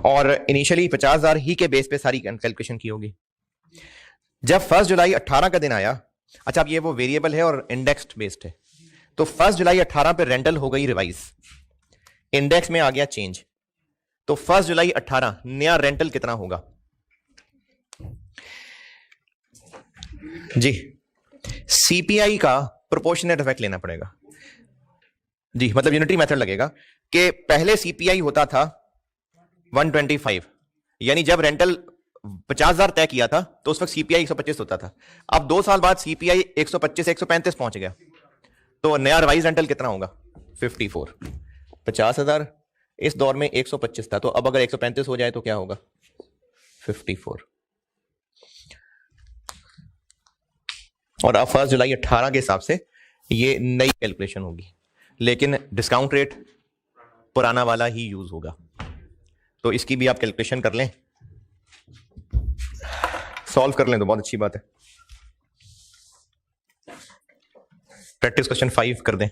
Speaker 1: और इनिशियली 50,000 ही के बेस पे सारी कैलकुलेशन की होगी। जब 1 जुलाई 18 का दिन आया, अच्छा अब ये वो वेरिएबल है और इंडेक्स्ड बेस्ड है, तो 1 जुलाई 18 पे रेंटल हो गई रिवाइज, इंडेक्स में आ गया चेंज, तो 1 जुलाई 18 नया रेंटल कितना होगा जी? सीपीआई का प्रोपोर्शनेट इफेक्ट लेना पड़ेगा जी, मतलब यूनिटरी मेथड लगेगा कि पहले सीपीआई होता था 125, यानी जब रेंटल 50,000 तय किया था तो उस वक्त सीपीआई 125 होता था। अब 2 साल बाद सीपीआई 125 से 135 पहुंच गया, तो नया रिवाइज रेंटल कितना होगा 54। 50,000 इस दौर में 125 था, तो अब अगर 135 हो जाए तो क्या होगा 54। और अब 1 जुलाई 18 के हिसाब से ये नई कैलकुलेशन होगी, लेकिन डिस्काउंट रेट पुराना वाला ही यूज होगा। तो इसकी भी आप कैलकुलेशन कर लें, सॉल्व कर लें तो बहुत अच्छी बात है। प्रैक्टिस क्वेश्चन 5 कर दें।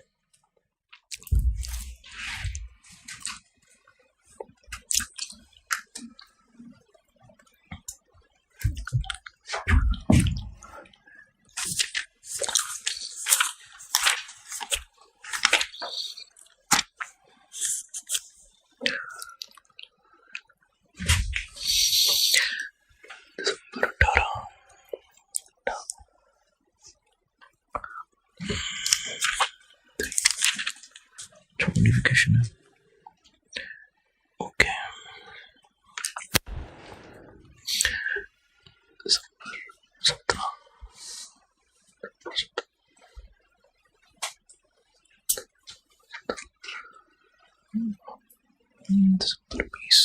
Speaker 1: नोटिफिकेशन है ओके। दिसंबर 20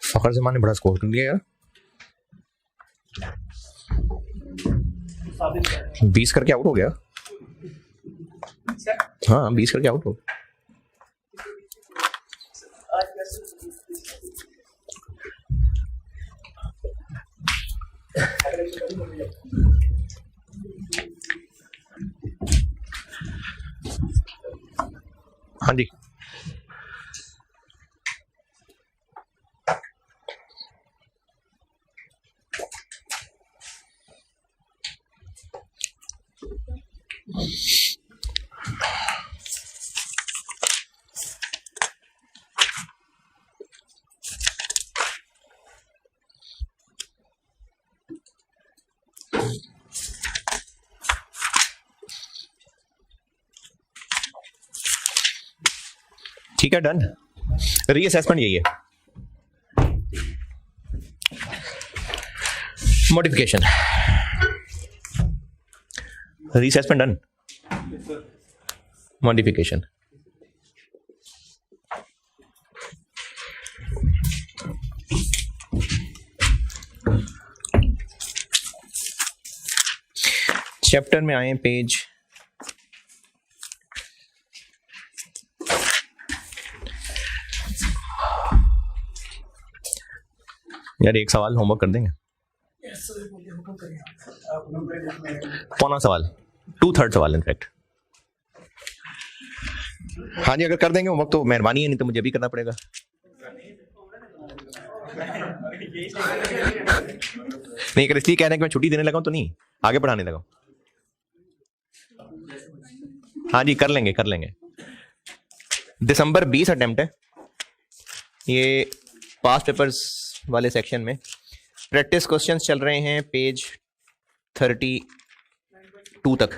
Speaker 1: फखर जमान ने बड़ा स्कोर कर दिया यार, 20 करके आउट हो गया। हाँ 20 करके आउट हो। हाँ जी, ठीक है, डन। रीअसेसमेंट यही है, modification, reassessment done, modification. Chapter में आए, पेज यार एक सवाल होमवर्क कर देंगे, पौना सवाल, 2/3 सवाल इनफैक्ट। हाँ जी, अगर कर देंगे होमवर्क तो मेहरबानी है, नहीं तो मुझे भी करना पड़ेगा। नहीं, अगर इसलिए कह रहे हैं कि मैं छुट्टी देने लगा हूं तो नहीं, आगे पढ़ाने लगा हूं। हाँ जी, कर लेंगे कर लेंगे। दिसंबर 20 अटेम्प्ट है ये, पास्ट पेपर्स वाले सेक्शन में प्रैक्टिस क्वेश्चंस चल रहे हैं पेज 32 तक,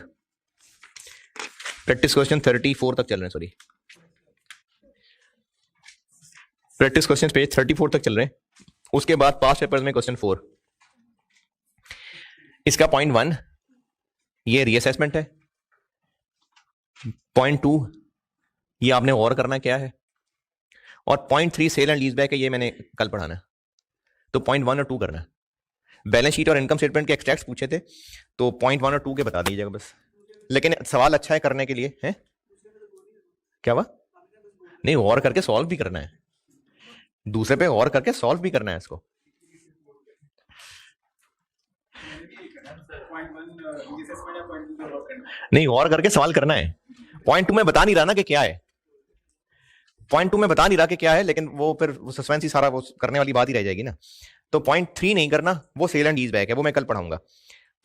Speaker 1: प्रैक्टिस क्वेश्चन 34 तक चल रहे हैं, सॉरी प्रैक्टिस क्वेश्चन पेज 34 तक चल रहे हैं। उसके बाद पास्ट पेपर्स में क्वेश्चन 4, इसका पॉइंट 1 ये रीअसेसमेंट है, पॉइंट 2 ये आपने और करना क्या है, और point 3 sale and lease back है, ये मैंने कल पढ़ाना है। तो पॉइंट 1 और 2 करना है। बैलेंस शीट और इनकम स्टेटमेंट के एक्सट्रैक्ट्स पूछे थे, तो पॉइंट 1 और 2 के बता दीजिएगा बस। लेकिन सवाल अच्छा है करने के लिए, है क्या हुआ? नहीं, और करके सॉल्व भी करना है, दूसरे पे और करके सॉल्व भी करना है इसको। नहीं, और करके सवाल करना है। पॉइंट 2 में बता नहीं रहा ना कि क्या है, पॉइंट 2 में बता नहीं रहा कि क्या है, लेकिन वो फिर सस्पेंस ही सारा वो करने वाली बात ही रह जाएगी ना। तो पॉइंट 3 नहीं करना, वो सेल एंड लीज बैक है, वो मैं कल पढ़ाऊंगा।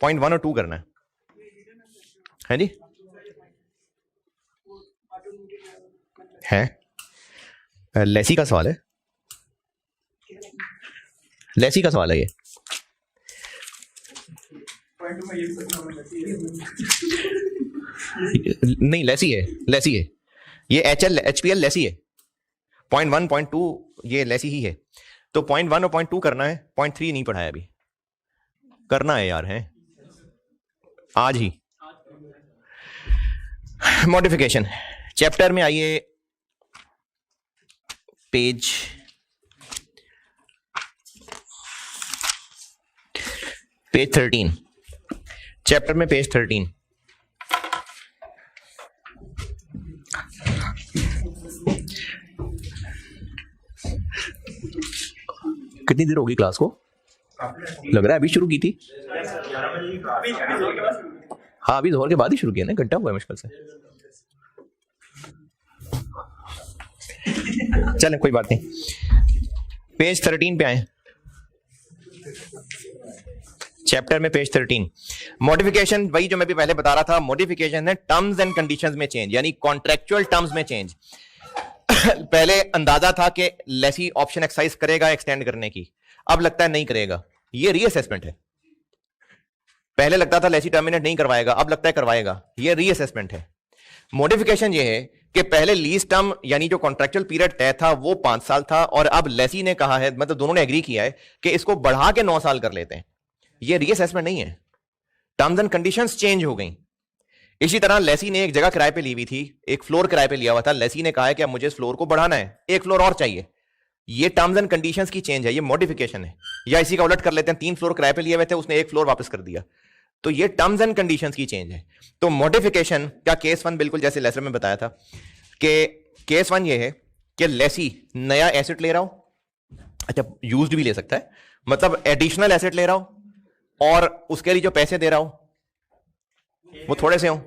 Speaker 1: पॉइंट 1 और 2 करना है जी, है लेसी का सवाल है, लेसी का सवाल है ये। नहीं, लेसी है, लेसी है ये, HPL लेसी है। पॉइंट 1 पॉइंट 2 ये लेसी ही है। तो पॉइंट 1 और पॉइंट 2 करना है, पॉइंट 3 नहीं पढ़ाया अभी, करना है यार, है आज ही। मॉडिफिकेशन चैप्टर में आइए, पेज पेज 13, चैप्टर में पेज 13। कितनी देर होगी क्लास को? लग रहा है अभी शुरू की थी। हाँ, अभी जोहर के बाद ही शुरू किया ना, घंटा हुआ है मुश्किल से। चलें, कोई बात नहीं। पेज 13 पे आए, चैप्टर में पेज 13। मॉडिफिकेशन वही जो मैं भी पहले बता रहा था, मॉडिफिकेशन है टर्म्स एंड कंडीशंस में चेंज, यानी कॉन्ट्रेक्चुअल टर्म्स में चेंज। पहले अंदाजा था कि लेसी ऑप्शन एक्सरसाइज करेगा एक्सटेंड करने की, अब लगता है नहीं करेगा, ये रीअसेसमेंट है। पहले लगता था लेसी टर्मिनेट नहीं करवाएगा, अब लगता है करवाएगा, ये रीअसेसमेंट है। मॉडिफिकेशन ये है कि पहले लीज टर्म यानी जो कॉन्ट्रेक्चुअल पीरियड तय था वो 5 साल था, और अब लेसी ने कहा है, मतलब दोनों ने एग्री किया है कि इसको बढ़ा के 9 साल कर लेते हैं। ये रीअसेसमेंट नहीं है, टर्म्स एंड कंडीशंस चेंज हो गई। इसी तरह लेसी ने एक जगह किराए पे ली हुई थी, एक फ्लोर किराए पे लिया हुआ था, लेसी ने कहा है कि अब मुझे इस फ्लोर को बढ़ाना है, एक फ्लोर और चाहिए। ये टर्म्स एंड कंडीशंस की चेंज है, ये मॉडिफिकेशन है। या इसी का उलट कर लेते हैं, 3 फ्लोर किराए पे लिए हुए थे, उसने एक फ्लोर वापस कर दिया, तो ये टर्म्स एंड कंडीशंस की चेंज है। तो मॉडिफिकेशन का केस 1 बिल्कुल जैसे लेसर में बताया था कि केस 1 ये है कि लेसी नया एसेट ले रहा हो, अच्छा यूज्ड भी ले सकता है, मतलब एडिशनल एसेट ले रहा हो, और उसके लिए जो पैसे दे रहा हूं वो थोड़े से हों,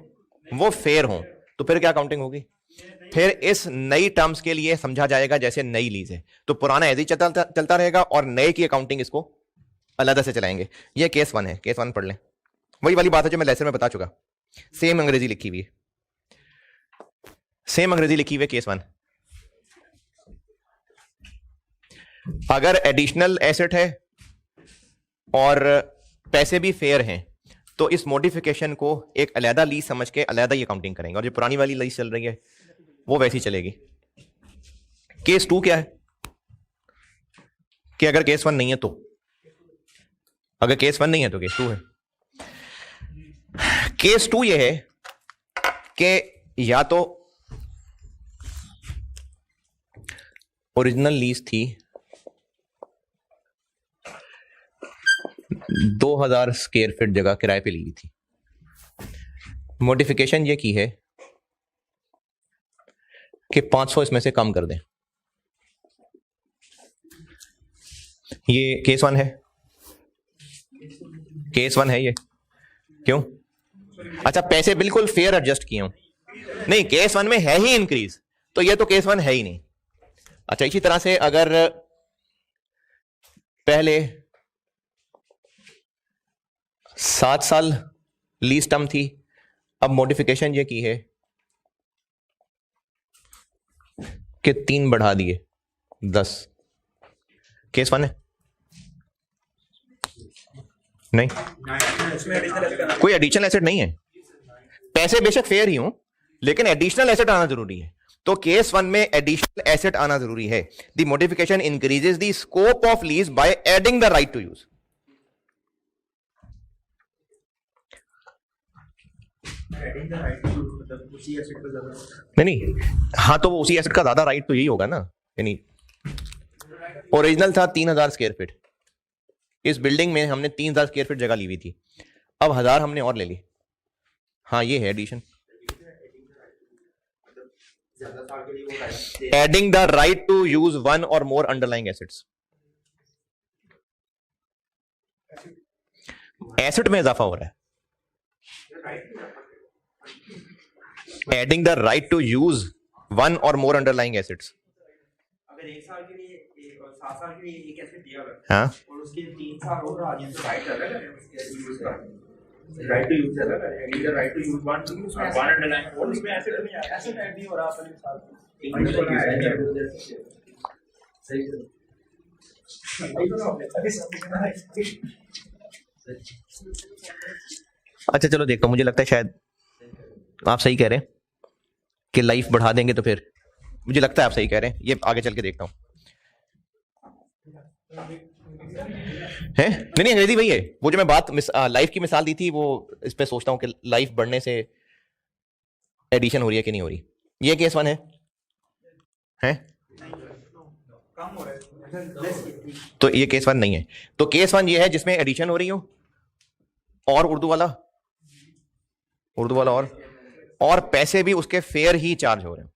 Speaker 1: वो फेयर हों, तो फिर क्या काउंटिंग होगी? फिर इस नई टर्म्स के लिए समझा जाएगा जैसे नई लीज है, तो पुराना ऐसे ही चलता रहेगा और नए की अकाउंटिंग इसको अलग से चलाएंगे। ये केस 1 है, केस 1 पढ़ लें। वही वाली बात है जो मैं लेसन में बता चुका, सेम अंग्रेजी लिखी हुई है, सेम अंग्रेजी लिखी हुई है केस 1। अगर एडिशनल एसेट है और पैसे भी फेयर हैं तो इस मॉडिफिकेशन को एक अलहदा लीज समझ के अलहदा ही अकाउंटिंग करेंगे, और जो पुरानी वाली लीज चल रही है वो वैसी चलेगी। केस 2 क्या है कि अगर केस 1 नहीं है तो, अगर केस 1 नहीं है तो केस 2 है। केस 2 ये है कि या तो ओरिजिनल लीज थी 2000 स्क्वायर फीट जगह किराए पे ली हुई थी, मॉडिफिकेशन ये की है कि 500 इसमें से कम कर दें। ये केस 1 है, केस 1 है ये। क्यों? अच्छा, पैसे बिल्कुल फेयर एडजस्ट किए हूं, नहीं केस 1 में है ही इंक्रीज, तो ये तो केस 1 है ही नहीं। अच्छा, इसी तरह से अगर पहले 7 साल लीज टर्म थी, अब मॉडिफिकेशन ये की है कि 3 बढ़ा दिए 10, केस 1 है? नहीं, कोई एडिशनल एसेट नहीं है, पैसे बेशक फेयर ही हों लेकिन एडिशनल एसेट आना जरूरी है, तो केस 1 में एडिशनल एसेट आना जरूरी है। The modification increases the scope of lease by adding the right to use. नहीं, हाँ तो उसी एसेट का ज्यादा राइट तो यही होगा ना, यानी ओरिजिनल था 3000 स्क्वायर फीट, इस बिल्डिंग में हमने 3000 स्क्वायर फीट जगह ली हुई थी, अब 1000 हमने और ले ली, हाँ ये है addition. Adding the right to use 1 और मोर अंडरलाइंग एसेट्स, एसेट में इजाफा हो रहा है। Adding the right to use 1 और मोर अंडरलाइंग एसेट्स।
Speaker 2: अगर 1 साल के लिए 7 साल के लिए एक एसेट दिया हुआ है,
Speaker 1: हाँ,
Speaker 2: और उसके 3 साल और आगे राइट अलग है, यूज का राइट टू यूज अलग है, इधर राइट टू यूज 1 अंडरलाइन और उसमें एसेट नहीं आया, एसेट ऐड नहीं हो रहा अपने साथ सही है।
Speaker 1: अच्छा चलो देखता हूं, मुझे लगता है शायद आप सही कह रहे हैं कि लाइफ बढ़ा देंगे, तो फिर मुझे लगता है आप सही कह रहे हैं, ये आगे चल के देखता हूं। है नहीं अंग्रेजी वही है, वो जो मैं बात लाइफ की मिसाल दी थी वो इस पे सोचता हूं कि लाइफ बढ़ने से एडिशन हो रही है कि नहीं हो रही। ये केस 1 है
Speaker 2: कम हो रहा है,
Speaker 1: तो ये केस 1 नहीं है। तो केस 1 ये है जिसमें एडिशन हो रही हो, और उर्दू वाला और पैसे भी उसके फेयर ही चार्ज हो रहे हैं।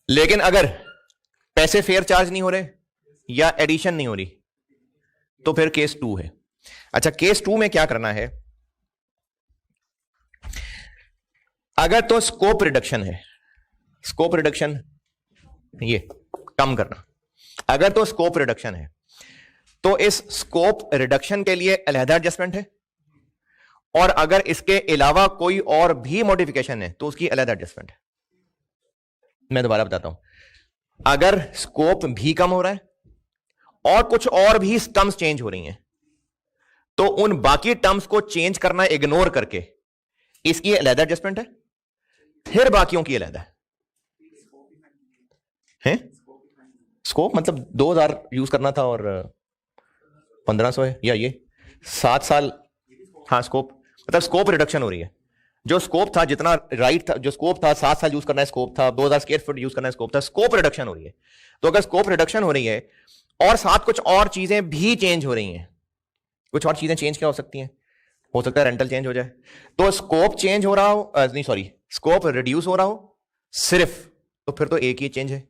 Speaker 1: लेकिन अगर पैसे फेयर चार्ज नहीं हो रहे या एडिशन नहीं हो रही तो फिर केस 2 है। अच्छा, केस 2 में क्या करना है? अगर तो स्कोप रिडक्शन है, स्कोप रिडक्शन ये कम करना, अगर तो स्कोप रिडक्शन है तो इस स्कोप रिडक्शन के लिए अलहदा एडजस्टमेंट है, और अगर इसके अलावा कोई और भी मॉडिफिकेशन है तो उसकी अलग एडजस्टमेंट है। मैं दोबारा बताता हूं, अगर स्कोप भी कम हो रहा है और कुछ और भी टर्म्स चेंज हो रही हैं तो उन बाकी टर्म्स को चेंज करना इग्नोर करके इसकी अलग एडजस्टमेंट है, फिर बाकियों की अलग है। स्कोप मतलब 2000 यूज करना था और 1500 है, या ये 7 साल, हाँ स्कोप मतलब स्कोप रिडक्शन हो रही है। जो स्कोप था जितना राइट था, जो स्कोप था 7 साल यूज करना है स्कोप था, 2000 स्क्वायर फीट यूज करना है स्कोप था, स्कोप रिडक्शन हो रही है। तो अगर स्कोप रिडक्शन हो रही है और साथ कुछ और चीजें भी चेंज हो रही हैं, कुछ और चीजें चेंज क्या हो सकती हैं? हो सकता है रेंटल चेंज हो जाए, तो स्कोप चेंज हो रहा हो, नहीं सॉरी स्कोप रिड्यूस हो रहा हो सिर्फ, तो फिर तो एक ही चेंज है।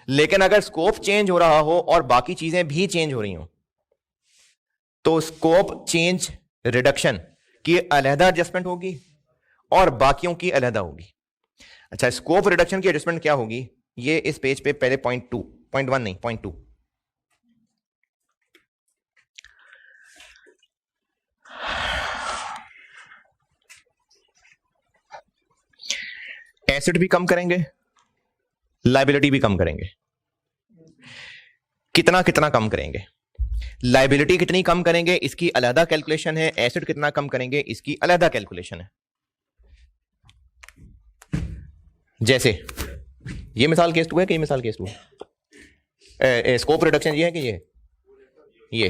Speaker 1: लेकिन अगर स्कोप चेंज हो रहा हो और बाकी चीजें भी चेंज हो रही हो तो स्कोप चेंज रिडक्शन की अलहदा एडजस्टमेंट होगी और बाकियों की अलहदा होगी। अच्छा, स्कोप रिडक्शन की एडजस्टमेंट क्या होगी, ये इस पेज पे पहले 0.2 0.1 नहीं 0.2 एसेट भी कम करेंगे, लायबिलिटी भी कम करेंगे। कितना कितना कम करेंगे, लायबिलिटी कितनी कम करेंगे इसकी अलहदा कैलकुलेशन है, एसेट कितना कम करेंगे इसकी अलहदा कैलकुलेशन है। जैसे ये मिसाल केस 2 है कि ये मिसाल केस 2 है, स्कोप रिडक्शन ये है कि ये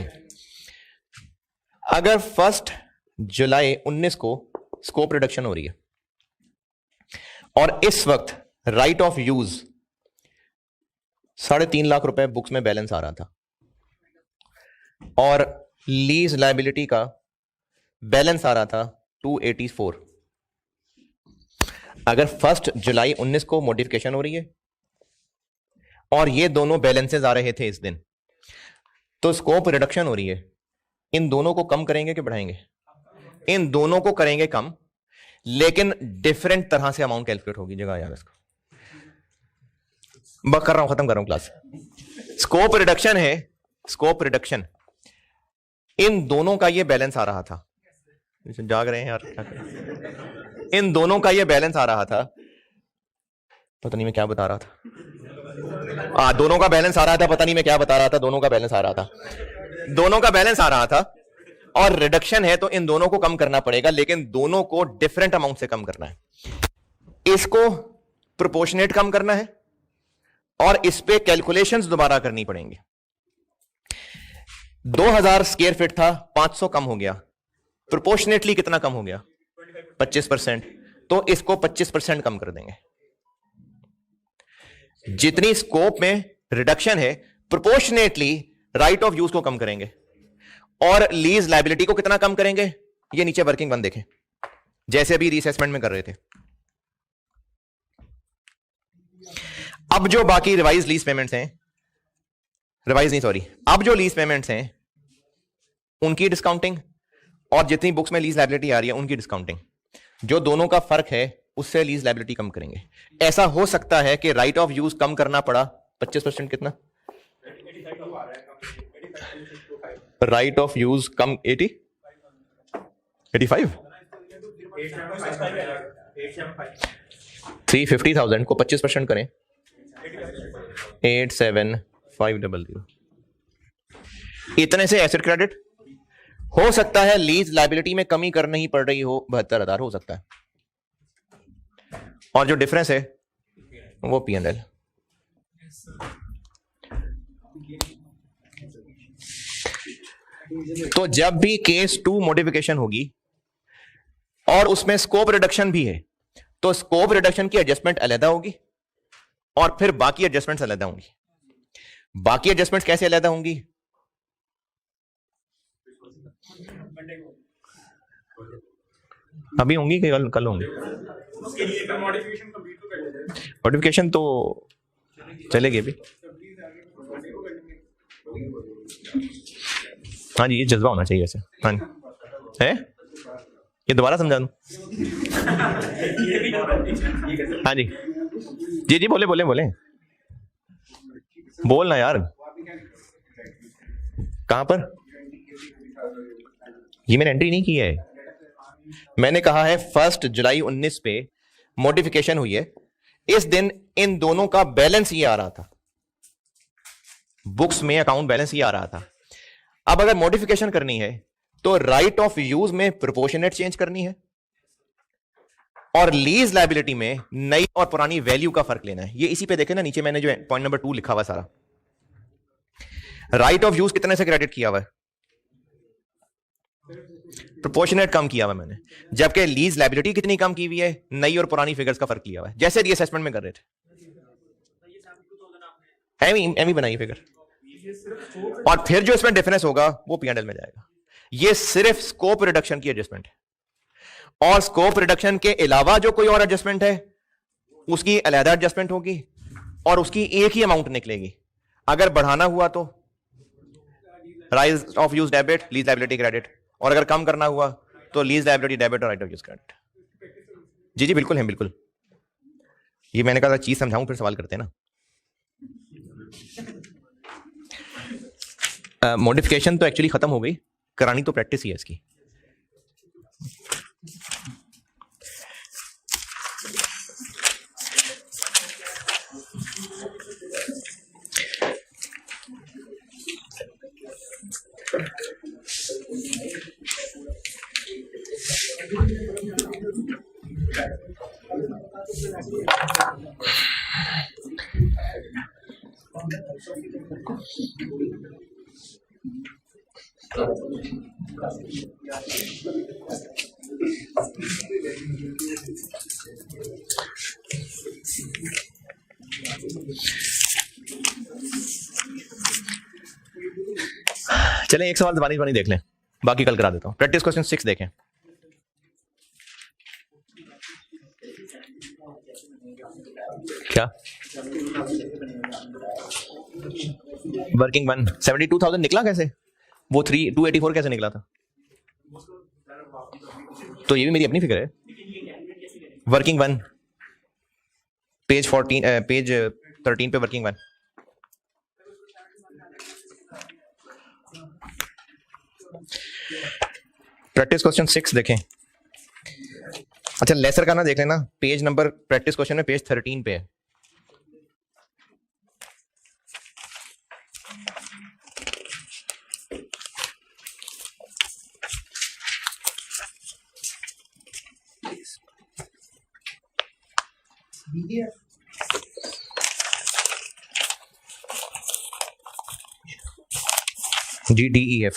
Speaker 1: अगर 1 जुलाई 19 को स्कोप रिडक्शन हो रही है और इस वक्त राइट ऑफ यूज 3.5 लाख रुपए बुक्स में बैलेंस आ रहा था और लीज लायबिलिटी का बैलेंस आ रहा था 284। अगर 1 जुलाई 19 को मॉडिफिकेशन हो रही है और ये दोनों बैलेंसेस आ रहे थे इस दिन, तो स्कोप रिडक्शन हो रही है। इन दोनों को कम करेंगे कि बढ़ाएंगे? इन दोनों को करेंगे कम, लेकिन डिफरेंट तरह से अमाउंट कैलकुलेट होगी। जगह यार इसको कर रहा हूं, खत्म कर रहा हूं क्लास। स्कोप रिडक्शन है, स्कोप रिडक्शन इन दोनों का ये बैलेंस आ रहा था, जाग रहे हैं यार क्या करें? इन दोनों का ये बैलेंस आ रहा था, पता नहीं मैं क्या बता रहा था। दोनों का बैलेंस आ रहा था, पता नहीं मैं क्या बता रहा था। दोनों का बैलेंस आ रहा था, दोनों का बैलेंस आ रहा था और रिडक्शन है तो इन दोनों को कम करना पड़ेगा, लेकिन दोनों को डिफरेंट अमाउंट से कम करना है। इसको प्रोपोर्शनेट कम करना है और इस पे कैलकुलेशंस दोबारा करनी पड़ेंगी। 2000 स्क्वायर फीट था, 500 कम हो गया, प्रोपोर्शनेटली कितना कम हो गया? 25%। तो इसको 25% कम कर देंगे। जितनी स्कोप में रिडक्शन है, प्रोपोर्शनेटली राइट ऑफ यूज को कम करेंगे और लीज लायबिलिटी को कितना कम करेंगे? ये नीचे वर्किंग वन देखें, जैसे अभी रीअसेसमेंट में कर रहे थे। अब जो बाकी रिवाइज लीज पेमेंट्स हैं, रिवाइज नहीं सॉरी, अब जो लीज पेमेंट्स हैं उनकी डिस्काउंटिंग और जितनी बुक्स में लीज लायबिलिटी आ रही है उनकी डिस्काउंटिंग, जो दोनों का फर्क है उससे लीज लायबिलिटी कम करेंगे। ऐसा हो सकता है कि राइट ऑफ यूज कम करना पड़ा 25%। कितना राइट ऑफ यूज कम? 85 350,000 को 25% करें, 87500। इतने से एसेट क्रेडिट हो सकता है। लीज लायबिलिटी में कमी करनी ही पड़ रही हो, 72,000 हो सकता है, और जो डिफरेंस है वो P&L। तो जब भी केस 2 मॉडिफिकेशन होगी और उसमें स्कोप रिडक्शन भी है, तो स्कोप रिडक्शन की एडजस्टमेंट अलग होगी और फिर बाकी एडजस्टमेंट्स अलग होंगी। बाकी एडजस्टमेंट्स कैसे अलग होंगी? अभी होंगी कि कल होंगी? मॉडिफिकेशन तो चलेगी अभी। हाँ जी, ये जज्बा होना चाहिए ऐसे। हाँ है, ये दोबारा समझा दूं? हाँ जी जी जी, बोले बोले बोले, बोलना यार। कहां पर? ये मैंने एंट्री नहीं की है। मैंने कहा है 1 जुलाई 19 पे मॉडिफिकेशन हुई है, इस दिन इन दोनों का बैलेंस ये आ रहा था, बुक्स में अकाउंट बैलेंस ये आ रहा था। अब अगर मॉडिफिकेशन करनी है तो राइट ऑफ यूज में प्रोपोर्शनेट चेंज करनी है और लीज लायबिलिटी में नई और पुरानी वैल्यू का फर्क लेना है। ये इसी पे देखे ना, नीचे मैंने जो पॉइंट नंबर 2 लिखा हुआ सारा, राइट ऑफ यूज कितने से क्रेडिट किया हुआ है? प्रोपोर्शनेट कम किया हुआ मैंने, जबकि लीज लायबिलिटी कितनी कम की हुई है? नई और पुरानी फिगर्स का फर्क लिया हुआ है, जैसे रीअसेसमेंट में कर रहे थे। एमी बनाई फिगर, और फिर जो इसमें डिफरेंस होगा वो P&L में जाएगा। ये सिर्फ स्कोप रिडक्शन की एडजस्टमेंट है, और स्कोप रिडक्शन के अलावा जो कोई और एडजस्टमेंट है उसकी अलग एडजस्टमेंट होगी और उसकी एक ही अमाउंट निकलेगी। अगर बढ़ाना हुआ तो right of use debit, lease liability credit, और अगर कम करना हुआ तो लीज लायबिलिटी डेबिट और राइट ऑफ यूज क्रेडिट। जी जी बिल्कुल है, बिल्कुल। ये मैंने कहा चीज समझाऊं फिर सवाल करते हैं ना। मॉडिफिकेशन तो एक्चुअली खत्म हो गई, करानी तो प्रैक्टिस ही है इसकी। चलें एक सवाल जबानी जबानी देख लें, बाकी कल करा देता हूं। प्रैक्टिस क्वेश्चन 6 देखें। क्या वर्किंग वन 72,000 निकला कैसे? वो 284 कैसे निकला था? तो ये भी मेरी अपनी फिक्र है। वर्किंग वन पेज 13 पे वर्किंग वन। प्रैक्टिस क्वेश्चन 6 देखें। अच्छा लेसर का ना देख लेना, पेज नंबर प्रैक्टिस क्वेश्चन में पेज 13 पे है। GDEF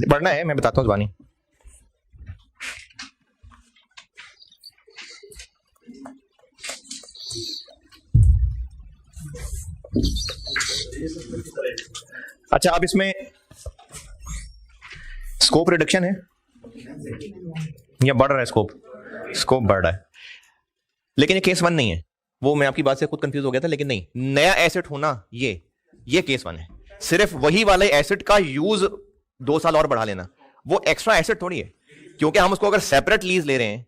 Speaker 1: पढ़ना है, मैं बताता हूँ जबानी। अच्छा अब इसमें स्कोप रिडक्शन है या बढ़ रहा है? स्कोप बढ़ रहा है, लेकिन ये केस वन नहीं है। वो मैं आपकी बात से खुद कंफ्यूज हो गया था, लेकिन नहीं, नया एसेट होना ये केस वन है। सिर्फ वही वाले एसेट का यूज 2 साल और बढ़ा लेना, वो एक्स्ट्रा एसेट थोड़ी है, क्योंकि हम उसको अगर सेपरेट लीज ले रहे हैं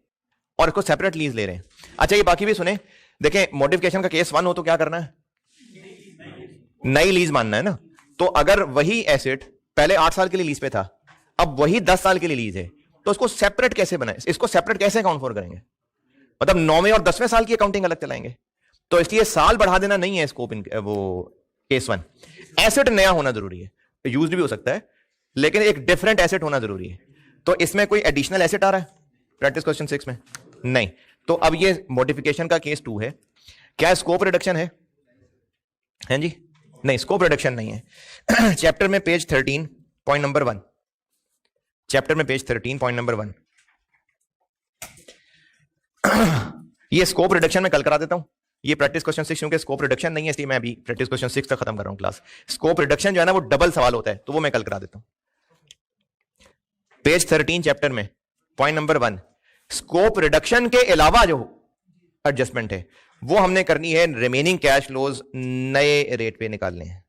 Speaker 1: और इसको सेपरेट लीज ले रहे हैं। अच्छा ये बाकी भी सुने, देखें मॉडिफिकेशन का केस वन हो तो क्या करना है? नई लीज मानना है ना। तो अगर वही एसेट पहले 8 साल के लिए लीज पे था, अब वही 10 साल के लिए लीज है, तो इसको सेपरेट कैसे बनाए? इसको सेपरेट कैसे अकाउंट फॉर करेंगे? मतलब 9वें और 10वें साल की अकाउंटिंग अलग चलाएंगे। तो इसलिए साल बढ़ा देना नहीं है स्कोप वो केस वन। एसेट नया होना जरूरी है, यूज्ड भी हो सकता है, लेकिन एक डिफरेंट एसेट होना जरूरी है। तो इसमें कोई एडिशनल एसेट आ रहा है प्रैक्टिस क्वेश्चन 6 में? नहीं। तो अब ये मॉडिफिकेशन का केस 2 है। क्या स्कोप रिडक्शन है? हैं जी? नहीं, स्कोप रिडक्शन नहीं है। चैप्टर में पेज 13 पॉइंट नंबर 1, चैप्टर में पेज 13 पॉइंट नंबर 1, ये स्कोप रिडक्शन में कल करा देता हूं। ये प्रैक्टिस क्वेश्चन 6 क्योंकि स्कोप रिडक्शन नहीं है, इसलिए मैं अभी प्रैक्टिस क्वेश्चन 6 तक खत्म कर रहा हूं क्लास। स्कोप रिडक्शन जो है ना वो डबल सवाल होता है, तो वो मैं कल करा देता हूं। पेज 13 चैप्टर में पॉइंट नंबर 1, स्कोप रिडक्शन के अलावा जो एडजस्टमेंट है वो हमने करनी है, रिमेनिंग कैश फ्लोज नए रेट पे निकालने हैं,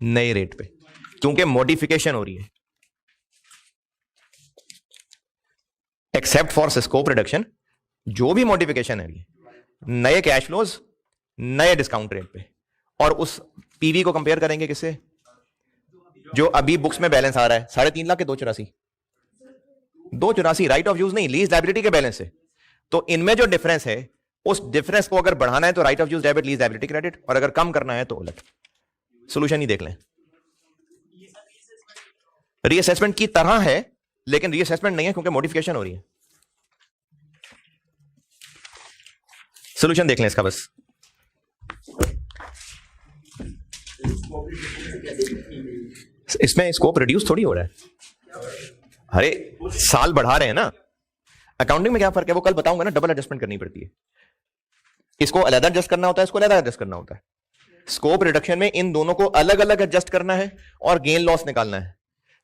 Speaker 1: नए रेट पे, क्योंकि मॉडिफिकेशन हो रही है। एक्सेप्ट फॉर स्कोप रिडक्शन, जो भी मॉडिफिकेशन है नए कैश फ्लोज नए डिस्काउंट रेट पे, और उस पीवी को कंपेयर करेंगे किससे? जो अभी बुक्स में बैलेंस आ रहा है 3.5 लाख के 284 राइट ऑफ यूज नहीं, लीज लायबिलिटी के बैलेंस से। तो इनमें जो डिफरेंस है उस डिफरेंस को अगर बढ़ाना है तो right of use debit, lease liability credit, और अगर कम करना है तो उलट। सोल्यूशन ही देख लें। रीअसेसमेंट की तरह है, लेकिन रीअसेसमेंट नहीं है क्योंकि मॉडिफिकेशन हो रही है। सोल्यूशन देख लें इसका बस। इसमें स्कोप रिड्यूस थोड़ी हो रहा है, अरे साल बढ़ा रहे हैं ना। अकाउंटिंग में क्या फर्क है वो कल बताऊंगा ना, डबल एडजस्टमेंट करनी पड़ती है। इसको अलग एडजस्ट करना होता है, इसको अलग एडजस्ट करना होता है। स्कोप रिडक्शन में इन दोनों को अलग अलग एडजस्ट करना है और गेन लॉस निकालना है,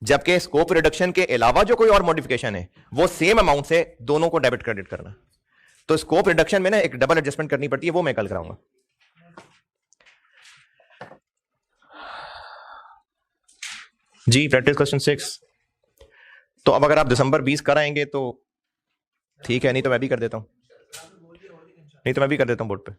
Speaker 1: जबकि स्कोप रिडक्शन के अलावा जो कोई और मॉडिफिकेशन है वो सेम अमाउंट से दोनों को डेबिट क्रेडिट करना। तो स्कोप रिडक्शन में ना एक डबल एडजस्टमेंट करनी पड़ती है, वो मैं कल कराऊंगा। जी प्रैक्टिस क्वेश्चन 6। तो अब अगर आप दिसंबर 20 कराएंगे तो ठीक है, नहीं तो मैं भी कर देता हूं, बोर्ड पे।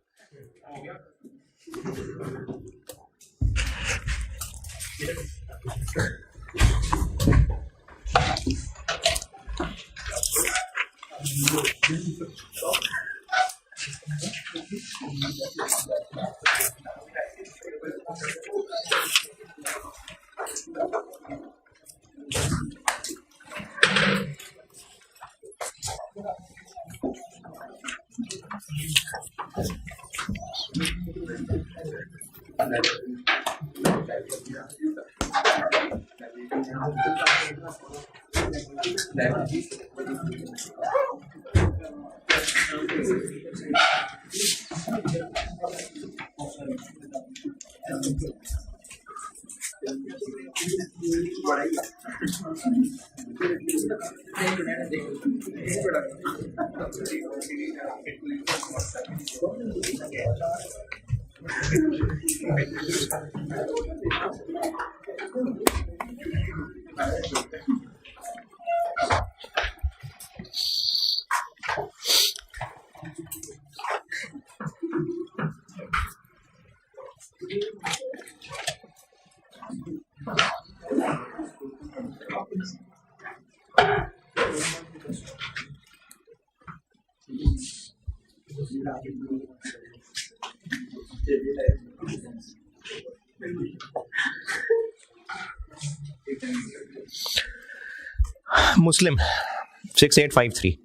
Speaker 1: मुस्लिम 6853।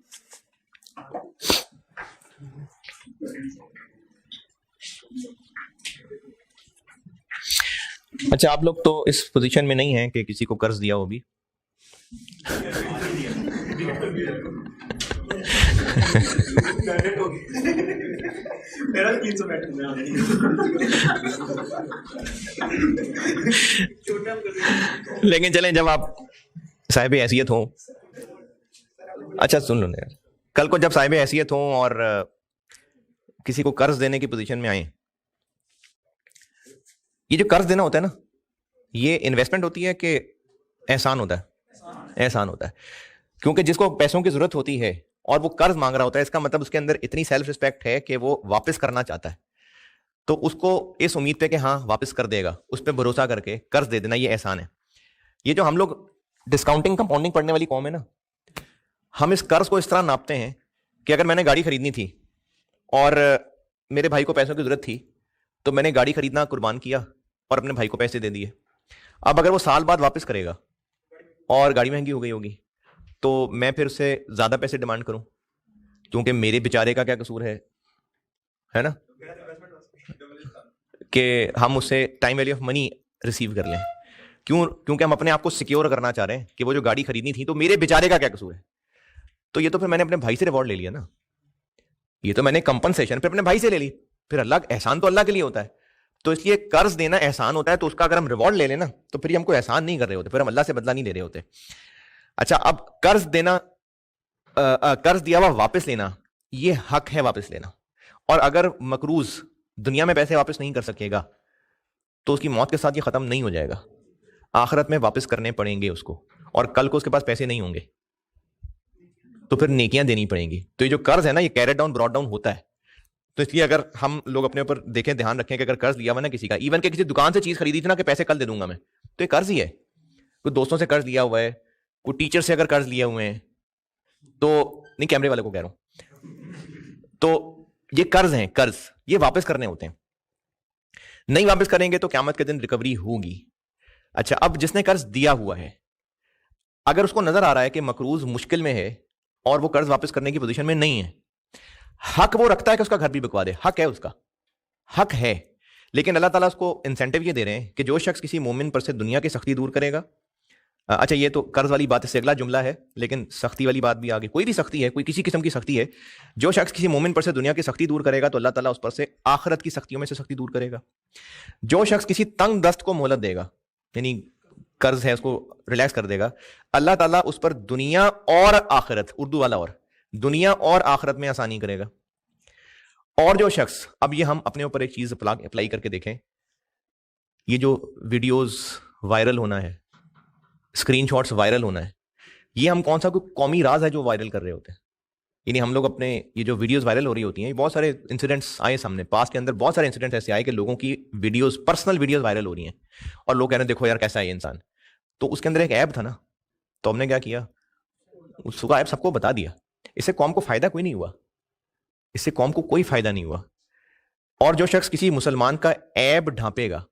Speaker 1: अच्छा, आप लोग तो इस पोजीशन में नहीं हैं कि किसी को कर्ज दिया हो भी। लेकिन चलें, जब आप साहिब हैसियत हो, अच्छा सुन लो ना, कल को जब साहिब हैसियत हो और किसी को कर्ज देने की पोजीशन में आए, ये जो कर्ज देना होता है ना, ये इन्वेस्टमेंट होती है कि एहसान होता है? एहसान होता है, क्योंकि जिसको पैसों की जरूरत होती है और वो कर्ज मांग रहा होता है, इसका मतलब उसके अंदर इतनी सेल्फ रिस्पेक्ट है कि वो वापस करना चाहता है। तो उसको इस उम्मीद पे कि हाँ वापस कर देगा, उस पर भरोसा करके कर्ज दे देना, ये एहसान है। ये जो हम लोग डिस्काउंटिंग कंपाउंडिंग पढ़ने वाली कौम है ना, हम इस कर्ज को इस तरह नापते हैं कि अगर मैंने गाड़ी खरीदनी थी और मेरे भाई को पैसों की जरूरत थी, तो मैंने गाड़ी खरीदना कुर्बान किया और अपने भाई को पैसे दे दिए। अब अगर वो साल बाद वापस करेगा और गाड़ी महंगी हो गई होगी, तो मैं फिर उससे ज्यादा पैसे डिमांड करूं, क्योंकि मेरे बेचारे का क्या कसूर है ना, कि हम उससे time value of money receive कर लें। क्योंकि हम अपने आप को सिक्योर करना चाह रहे हैं कि वो जो गाड़ी खरीदनी थी, तो मेरे बेचारे का क्या कसूर है। तो ये तो फिर मैंने अपने भाई से रिवॉर्ड ले लिया ना, ये तो मैंने कंपनसेशन फिर अपने भाई से ले ली। फिर अल्लाह, एहसान तो अल्लाह के लिए होता है। तो इसलिए कर्ज देना एहसान होता है, तो उसका अगर हम रिवॉर्ड ले लेना, तो फिर हमको एहसान नहीं कर रहे होते, फिर हम अल्लाह से बदला नहीं ले रहे होते। अच्छा, अब कर्ज देना, कर्ज दिया हुआ वापस लेना, ये हक है वापस लेना। और अगर मकरूज दुनिया में पैसे वापस नहीं कर सकेगा, तो उसकी मौत के साथ ये खत्म नहीं हो जाएगा, आखिरत में वापस करने पड़ेंगे उसको, और कल को उसके पास पैसे नहीं होंगे, तो फिर नेकियां देनी पड़ेंगी। तो ये जो कर्ज है ना, ये कैरेट डाउन ब्रॉड डाउन होता है। तो इसलिए अगर हम लोग अपने ऊपर देखें, ध्यान रखें कि अगर कर्ज लिया हुआ ना किसी का, इवन के किसी दुकान से चीज खरीदी थी ना कि पैसे कल दे दूंगा मैं, तो ये कर्ज ही है। कोई दोस्तों से कर्ज लिया हुआ है, कोई टीचर से अगर कर्ज लिए हुए हैं, तो नहीं, कैमरे वाले को कह रहा हूं, तो ये कर्ज हैं, कर्ज ये वापस करने होते हैं। नहीं वापस करेंगे तो क़यामत के दिन रिकवरी होगी। अच्छा, अब जिसने कर्ज दिया हुआ है, अगर उसको नजर आ रहा है कि मकरूज मुश्किल में है और वो कर्ज वापस करने की पोजीशन में नहीं है, हक वो रखता है कि उसका घर भी बिकवा दे, हक है उसका, हक है। लेकिन अल्लाह ताला उसको इंसेंटिव ये दे रहे हैं कि जो शख्स किसी मोमिन पर से दुनिया की सख्ती दूर करेगा, अच्छा ये तो कर्ज वाली बात से अगला जुमला है, लेकिन सख्ती वाली बात भी आगे, कोई भी सख्ती है, कोई किसी किस्म की सख्ती है, जो शख्स किसी मोमिन पर से दुनिया की सख्ती दूर करेगा तो अल्लाह ताला उस पर से आखिरत की सख्तियों में से सख्ती दूर करेगा। जो शख्स किसी तंग दस्त को मोहलत देगा, यानी कर्ज है उसको रिलैक्स कर देगा, अल्लाह ताला उस पर दुनिया और आखिरत, उर्दू वाला और, दुनिया और आखिरत में आसानी करेगा। और जो शख्स, अब ये हम अपने ऊपर एक चीज अप्लाई करके देखें, ये जो वीडियोस वायरल होना है, स्क्रीनशॉट्स वायरल होना है, ये हम कौन सा कोई कौमी राज है जो वायरल कर रहे होते हैं? यानी हम लोग अपने ये जो वीडियोस वायरल हो रही होती हैं, बहुत सारे इंसिडेंट्स आए सामने, पास के अंदर बहुत सारे इंसिडेंट्स ऐसे आए कि लोगों की वीडियोस, पर्सनल वीडियोस वायरल हो रही हैं और लोग कह रहे हैं देखो यार कैसा है ये इंसान। तो उसके अंदर एक ऐप था ना, तो हमने क्या किया, उसका ऐप सबको बता दिया। इससे कौम को फायदा कोई नहीं हुआ, इससे कौम को कोई फायदा नहीं हुआ। और जो शख्स किसी मुसलमान का ऐब ढांपेगा,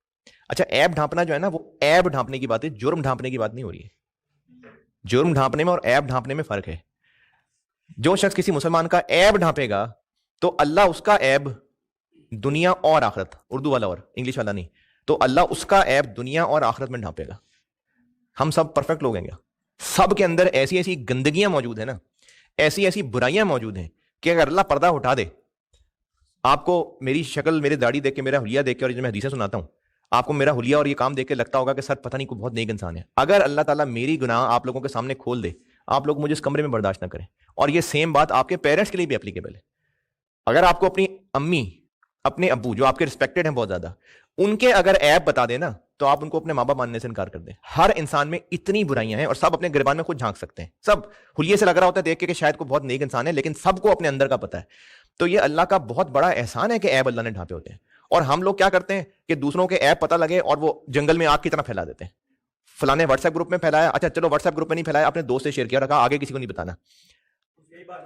Speaker 1: अच्छा ऐब ढांपना जो है ना, वो ऐब ढांपने की बात है, जुर्म ढांपने की बात नहीं हो रही है। जुर्म ढांपने में और ऐब ढांपने में फर्क है। जो शख्स किसी मुसलमान का ऐब ढांपेगा तो अल्लाह उसका ऐब दुनिया और आखिरत, उर्दू वाला और, इंग्लिश वाला नहीं, तो अल्लाह उसका ऐब दुनिया और आखिरत में ढांपेगा। हम सब परफेक्ट लोग हैं क्या? सब के अंदर ऐसी ऐसी गंदगियां मौजूद है ना, ऐसी ऐसी बुराइयां मौजूद हैं कि अगर अल्लाह पर्दा उठा दे, आपको मेरी शक्ल, मेरी दाढ़ी देख के, मेरा हुलिया देख के, और जब मैं हदीसें सुनाता हूं आपको मेरा हुलिया और ये काम देख के लगता होगा कि सर पता नहीं कोई बहुत नेक इंसान है। अगर अल्लाह ताला मेरी गुनाह आप लोगों के सामने खोल दे, आप लोग मुझे इस कमरे में बर्दाश्त ना करें। और ये सेम बात आपके पेरेंट्स के लिए भी एप्लीकेबल है। अगर आपको अपनी अम्मी, अपने अब्बू जो आपके रिस्पेक्टेड हैं बहुत ज्यादा, उनके अगर ऐप बता देना तो आप उनको अपने माँ बाप मानने से इनकार कर दें। हर इंसान में इतनी बुराइयां हैं और सब अपने गिरबान में खुद झांक सकते हैं। सब हुलिये से लग रहा होता है देख के कि शायद कोई बहुत नेक इंसान है, लेकिन सबको अपने अंदर का पता है। तो ये अल्लाह का बहुत बड़ा एहसान है कि ऐप अल्लाह ने ढांपे होते हैं। और हम लोग क्या करते हैं कि दूसरों के ऐप पता लगे और वो जंगल में आग की तरह फैला देते हैं। फलाने व्हाट्सएप ग्रुप में फैलाया, अच्छा चलो व्हाट्सएप ग्रुप में नहीं फैलाया, अपने दोस्त से शेयर किया, रखा, आगे किसी को नहीं बताना।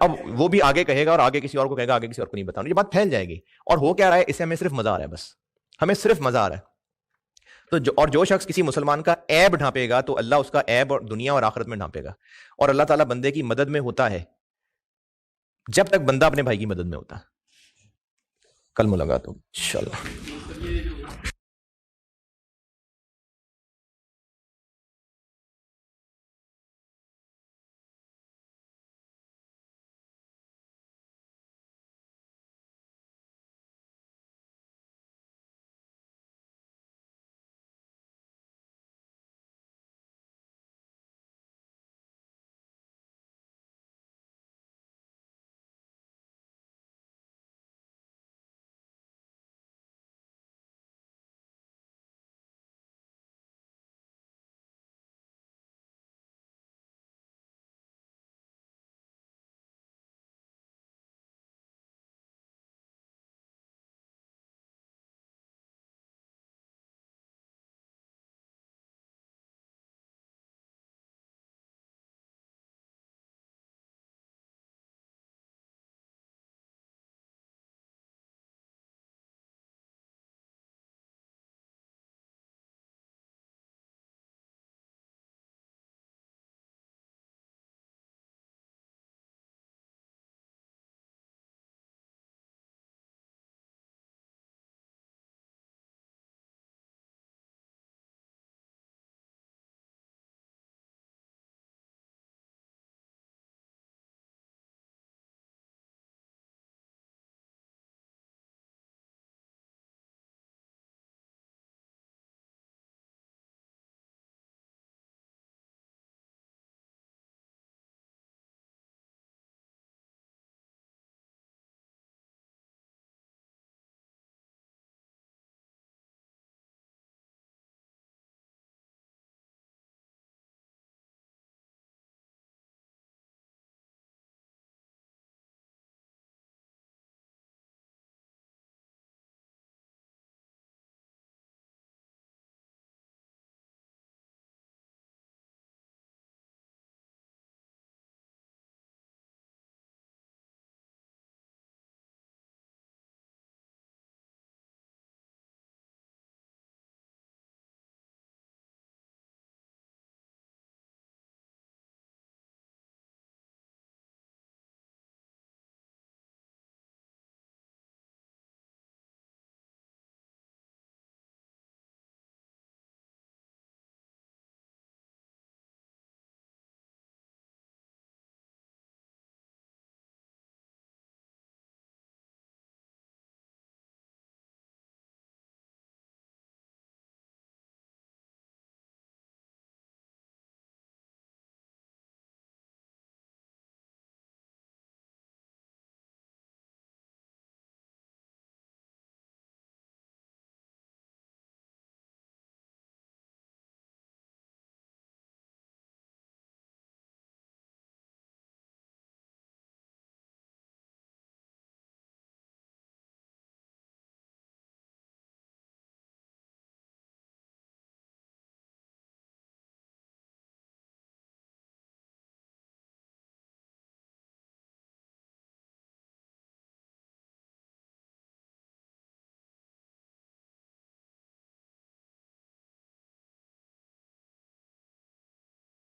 Speaker 1: अब वो भी आगे कहेगा और आगे किसी और को कहेगा, आगे किसी और को नहीं बताना, ये बात फैल जाएगी। और हो क्या रहा है, इससे हमें सिर्फ मजा आ रहा है, बस हमें सिर्फ मजा आ रहा है। तो जो शख्स किसी मुसलमान का ऐब ढांपेगा तो अल्लाह उसका ऐब और दुनिया और आखिरत में ढांपेगा। और अल्लाह ताला बंदे की मदद में होता है जब तक बंदा अपने भाई की मदद में होता है। कल मुलाकात हो इंशाल्लाह।